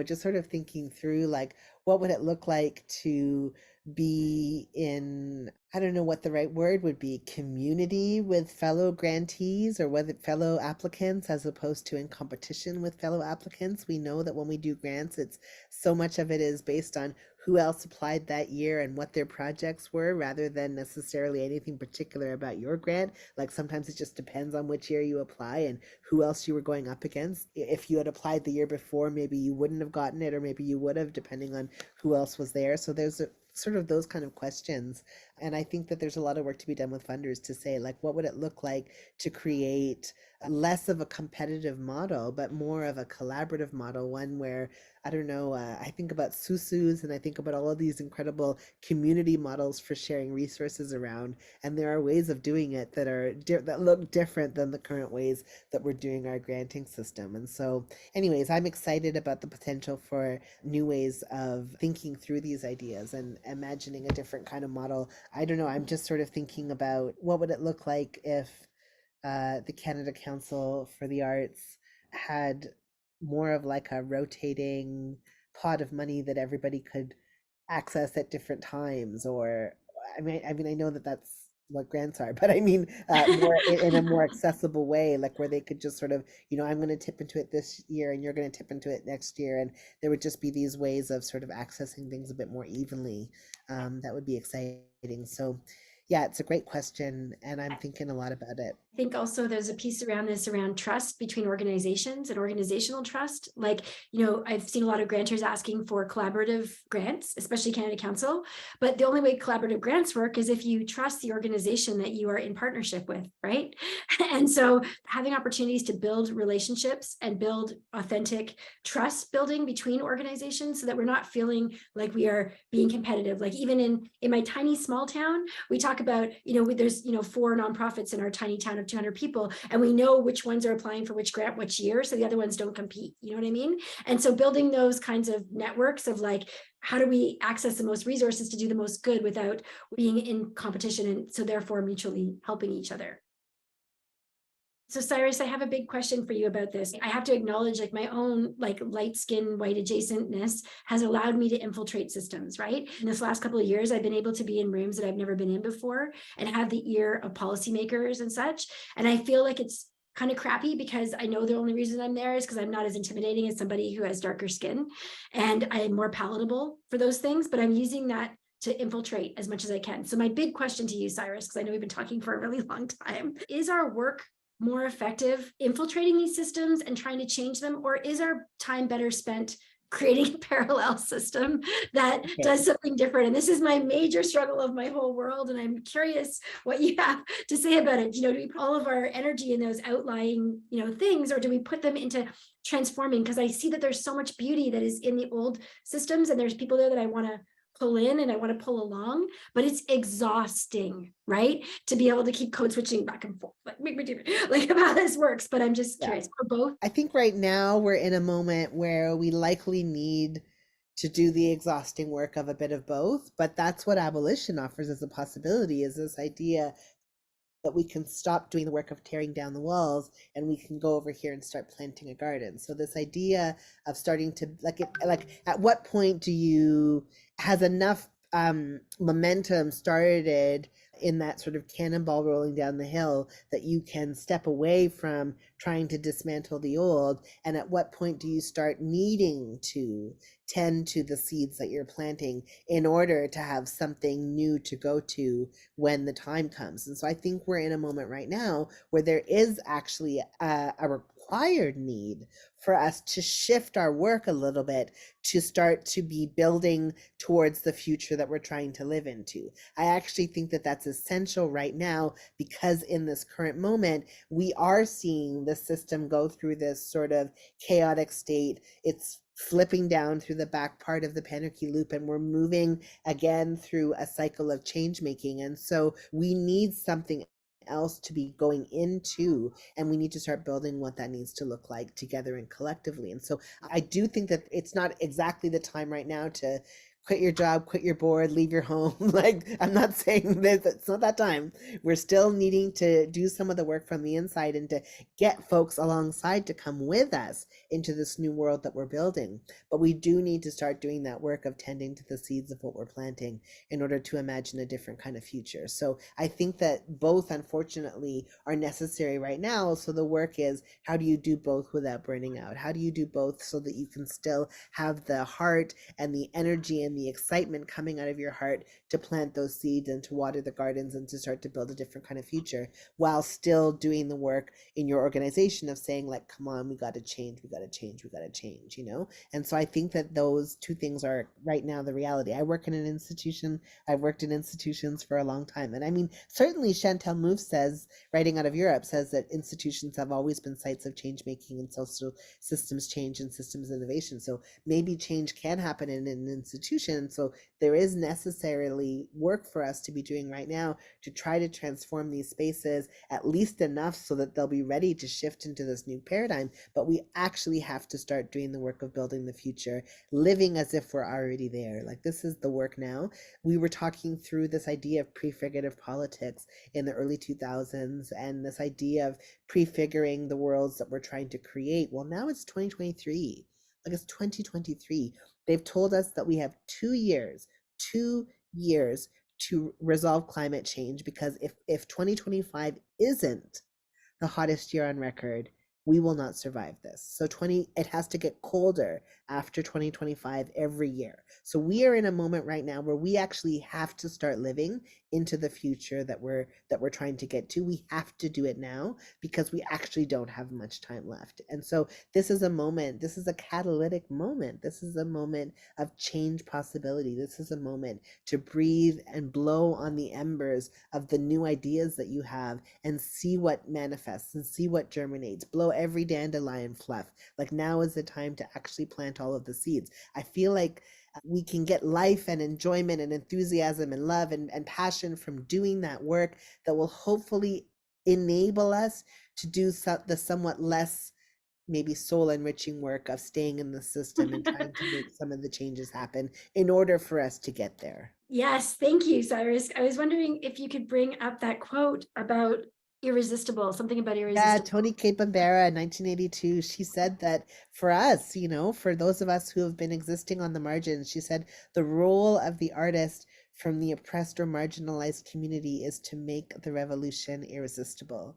just sort of thinking through like, what would it look like to be in, I don't know what the right word would be, community with fellow grantees or with fellow applicants as opposed to in competition with fellow applicants. We know that when we do grants, it's so much of it is based on who else applied that year and what their projects were rather than necessarily anything particular about your grant. Like sometimes it just depends on which year you apply and who else you were going up against. If you had applied the year before, maybe you wouldn't have gotten it, or maybe you would have, depending on who else was there. So there's sort of those kind of questions. And I think that there's a lot of work to be done with funders to say, like, what would it look like to create less of a competitive model, but more of a collaborative model, one where, I don't know, I think about susus and I think about all of these incredible community models for sharing resources around. And there are ways of doing it that are that look different than the current ways that we're doing our granting system. And so anyways, I'm excited about the potential for new ways of thinking through these ideas and imagining a different kind of model. I don't know, I'm just sort of thinking about what would it look like if the Canada Council for the Arts had more of like a rotating pot of money that everybody could access at different times, or I know that that's what grants are, but I mean more in a more accessible way, like where they could just sort of, I'm going to tip into it this year and you're going to tip into it next year, and there would just be these ways of sort of accessing things a bit more evenly. That would be exciting. So yeah, it's a great question, and I'm thinking a lot about it. I think also there's a piece around this around trust between organizations and organizational trust. Like, I've seen a lot of grantors asking for collaborative grants, especially Canada Council. But the only way collaborative grants work is if you trust the organization that you are in partnership with, right? And so having opportunities to build relationships and build authentic trust building between organizations so that we're not feeling like we are being competitive. Like even in my tiny small town, we talk about, there's, 4 nonprofits in our tiny town of 200 people, and we know which ones are applying for which grant, which year, so the other ones don't compete. You know what I mean? And so building those kinds of networks of like, how do we access the most resources to do the most good without being in competition, and so therefore mutually helping each other. So Syrus, I have a big question for you about this. I have to acknowledge like my own like light skin, white adjacentness has allowed me to infiltrate systems, right? In this last couple of years, I've been able to be in rooms that I've never been in before and have the ear of policymakers and such. And I feel like it's kind of crappy because I know the only reason I'm there is because I'm not as intimidating as somebody who has darker skin, and I'm more palatable for those things, but I'm using that to infiltrate as much as I can. So my big question to you, Syrus, because I know we've been talking for a really long time, is our work more effective infiltrating these systems and trying to change them, or is our time better spent creating a parallel system that does something different? And this is my major struggle of my whole world, and I'm curious what you have to say about it. Do we put all of our energy in those outlying things, or do we put them into transforming? Because I see that there's so much beauty that is in the old systems, and there's people there that I want to pull in and I want to pull along, but it's exhausting, right? To be able to keep code switching back and forth, like how this works. But I'm just curious for both. I think right now we're in a moment where we likely need to do the exhausting work of a bit of both, but that's what abolition offers as a possibility, is this idea that we can stop doing the work of tearing down the walls and we can go over here and start planting a garden. So this idea of starting to like at what point has enough momentum started in that sort of cannonball rolling down the hill that you can step away from trying to dismantle the old, and at what point do you start needing to tend to the seeds that you're planting in order to have something new to go to when the time comes. And so I think we're in a moment right now where there is actually a required need for us to shift our work a little bit to start to be building towards the future that we're trying to live into. I actually think that that's essential right now, because in this current moment, we are seeing the system go through this sort of chaotic state. It's flipping down through the back part of the Penarchy Loop, and we're moving again through a cycle of change making. And so we need something else to be going into, and we need to start building what that needs to look like together and collectively. And so I do think that it's not exactly the time right now to quit your job, quit your board, leave your home. Like, I'm not saying this, it's not that time. We're still needing to do some of the work from the inside and to get folks alongside to come with us into this new world that we're building. But we do need to start doing that work of tending to the seeds of what we're planting in order to imagine a different kind of future. So I think that both, unfortunately, are necessary right now. So the work is, how do you do both without burning out? How do you do both so that you can still have the heart and the energy and the excitement coming out of your heart to plant those seeds and to water the gardens and to start to build a different kind of future, while still doing the work in your organization of saying, like, come on, we got to change, we got to change, we got to change, you know? And so I think that those two things are right now the reality. I work in an institution. I've worked in institutions for a long time. And I mean, certainly Chantal Mouffe says, writing out of Europe, says that institutions have always been sites of change making and social systems change and systems innovation. So maybe change can happen in an institution. So there is necessarily work for us to be doing right now to try to transform these spaces at least enough so that they'll be ready to shift into this new paradigm. But we actually have to start doing the work of building the future, living as if we're already there. Like, this is the work now. We were talking through this idea of prefigurative politics in the early 2000s and this idea of prefiguring the worlds that we're trying to create. Well, now it's 2023. Like, it's 2023. They've told us that we have 2 years to resolve climate change, because if 2025 isn't the hottest year on record, we will not survive this. So it has to get colder after 2025 every year. So we are in a moment right now where we actually have to start living into the future that we're trying to get to. We have to do it now because we actually don't have much time left. And so this is a moment, this is a catalytic moment. This is a moment of change possibility. This is a moment to breathe and blow on the embers of the new ideas that you have and see what manifests and see what germinates. Blow every dandelion fluff. Like, now is the time to actually plant all of the seeds. I feel like we can get life and enjoyment and enthusiasm and love and passion from doing that work that will hopefully enable us to do the somewhat less maybe soul enriching work of staying in the system and trying to make some of the changes happen in order for us to get there. Yes, thank you, Syrus. I was wondering if you could bring up that quote about irresistible, something about irresistible. Yeah, Toni Cade Bambara in 1982, she said that for us, you know, for those of us who have been existing on the margins, she said the role of the artist from the oppressed or marginalized community is to make the revolution irresistible.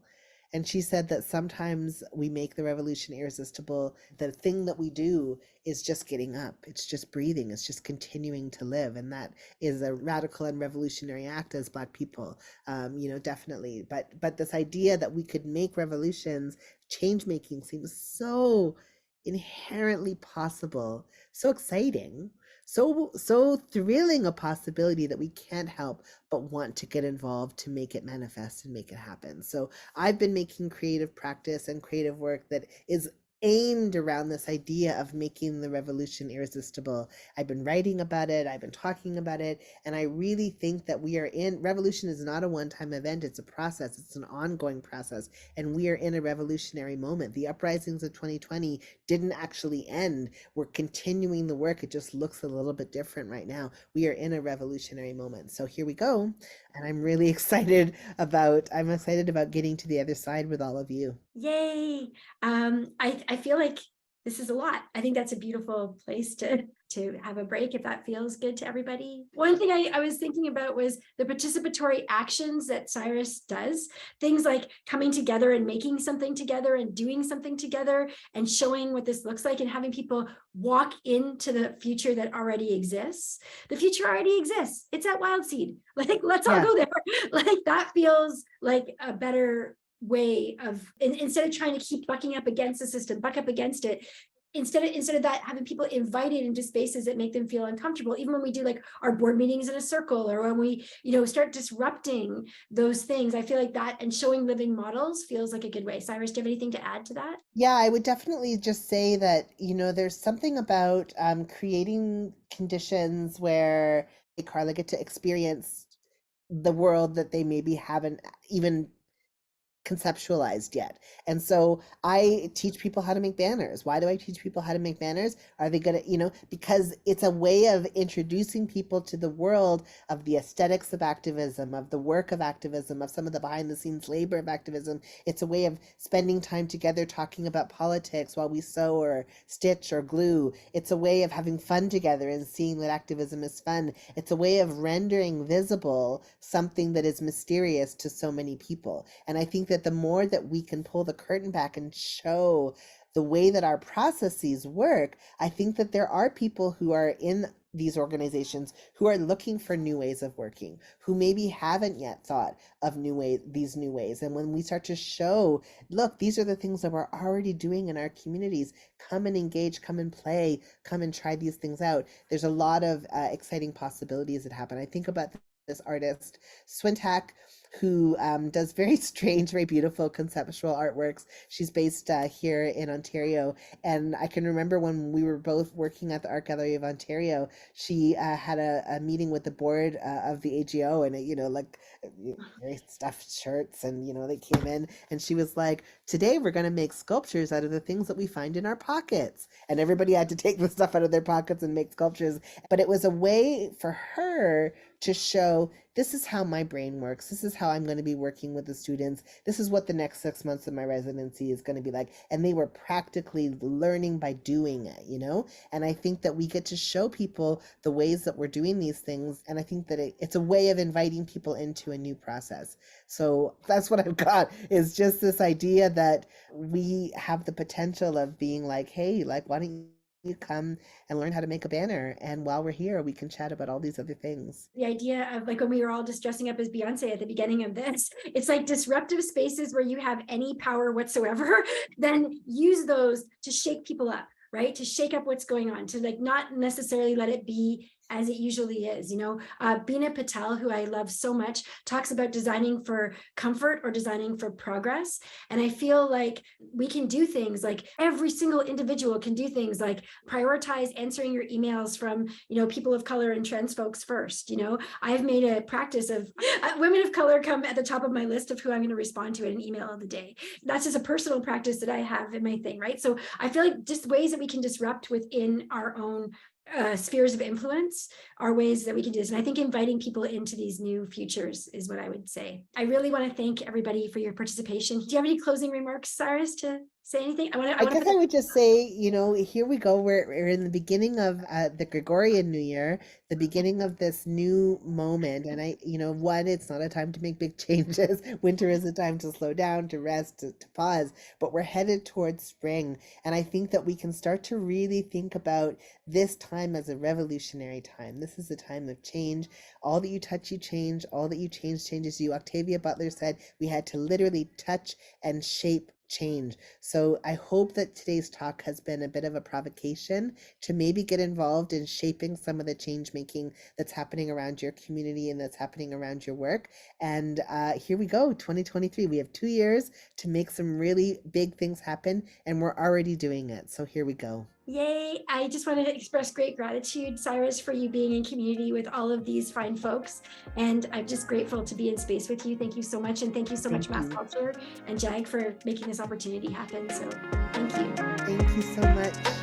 And she said that sometimes we make the revolution irresistible. The thing that we do is just getting up. It's just breathing. It's just continuing to live. And that is a radical and revolutionary act as Black people, you know, definitely. But this idea that we could make revolutions, change making, seems so inherently possible, so exciting, so thrilling a possibility that we can't help but want to get involved to make it manifest and make it happen. So I've been making creative practice and creative work that is aimed around this idea of making the revolution irresistible. I've been writing about it, I've been talking about it, and I really think that revolution is not a one-time event, it's a process, it's an ongoing process, and we are in a revolutionary moment. The uprisings of 2020 didn't actually end. We're continuing the work, it just looks a little bit different right now. We are in a revolutionary moment. So here we go, and I'm really excited about getting to the other side with all of you. Yay. I feel like this is a lot. I think that's a beautiful place to have a break, if that feels good to everybody. One thing I was thinking about was the participatory actions that Syrus does. Things like coming together and making something together and doing something together and showing what this looks like and having people walk into the future that already exists. The future already exists. It's at Wild Seed. Like, let's all go there. Like, that feels like a better way of, instead of trying to keep bucking up against the system, buck up against it, instead of that, having people invited into spaces that make them feel uncomfortable, even when we do like our board meetings in a circle, or when we, you know, start disrupting those things. I feel like that, and showing living models feels like a good way. Syrus, do you have anything to add to that? Yeah, I would definitely just say that, you know, there's something about creating conditions where Carla get to experience the world that they maybe haven't even conceptualized yet. And so I teach people how to make banners. Why do I teach people how to make banners? Are they gonna, you know, because it's a way of introducing people to the world of the aesthetics of activism, of the work of activism, of some of the behind the scenes labor of activism. It's a way of spending time together talking about politics while we sew or stitch or glue. It's a way of having fun together and seeing that activism is fun. It's a way of rendering visible something that is mysterious to so many people. And I think that the more that we can pull the curtain back and show the way that our processes work, I think that there are people who are in these organizations who are looking for new ways of working, who maybe haven't yet thought of these new ways. And when we start to show, look, these are the things that we're already doing in our communities, come and engage, come and play, come and try these things out. There's a lot of exciting possibilities that happen. I think about this artist, Swintak, who does very strange, very beautiful conceptual artworks. She's based here in Ontario. And I can remember when we were both working at the Art Gallery of Ontario, she had a meeting with the board of the AGO, and, like very stuffed shirts, and, they came in and she was like, today we're going to make sculptures out of the things that we find in our pockets. And everybody had to take the stuff out of their pockets and make sculptures. But it was a way for her to show, this is how my brain works. This is how I'm going to be working with the students. This is what the next 6 months of my residency is going to be like. And they were practically learning by doing it, And I think that we get to show people the ways that we're doing these things. And I think that it's a way of inviting people into a new process. So that's what I've got, is just this idea that we have the potential of being like, hey, like, why don't you come and learn how to make a banner, and while we're here we can chat about all these other things. The idea of, like, when we were all just dressing up as Beyonce at the beginning of this, it's like disruptive spaces where you have any power whatsoever, then use those to shake people up, right? To shake up what's going on, to like not necessarily let it be as it usually is. Beena Patel, who I love so much, talks about designing for comfort or designing for progress. And I feel like we can do things, like every single individual can do things like prioritize answering your emails from, people of color and trans folks first. I've made a practice of women of color come at the top of my list of who I'm going to respond to in an email of the day. That's just a personal practice that I have in my thing, right? So I feel like just ways that we can disrupt within our own spheres of influence are ways that we can do this. And I think inviting people into these new futures is what I would say. I really want to thank everybody for your participation. Do you have any closing remarks, Cyrus, to say anything? I guess I would just say, here we go. We're in the beginning of the Gregorian New Year, the beginning of this new moment. And it's not a time to make big changes. Winter is a time to slow down, to rest, to pause, but we're headed towards spring. And I think that we can start to really think about this time as a revolutionary time. This is a time of change. All that you touch, you change. All that you change changes you. Octavia Butler said we had to literally touch and shape change. So I hope that today's talk has been a bit of a provocation to maybe get involved in shaping some of the change making that's happening around your community and that's happening around your work. And here we go, 2023. We have 2 years to make some really big things happen, and we're already doing it. So here we go. Yay. I just want to express great gratitude, Cyrus, for you being in community with all of these fine folks. And I'm just grateful to be in space with you. Thank you so much. And thank you so much, Mass Culture and JAG, for making this opportunity happen. So thank you. Thank you so much.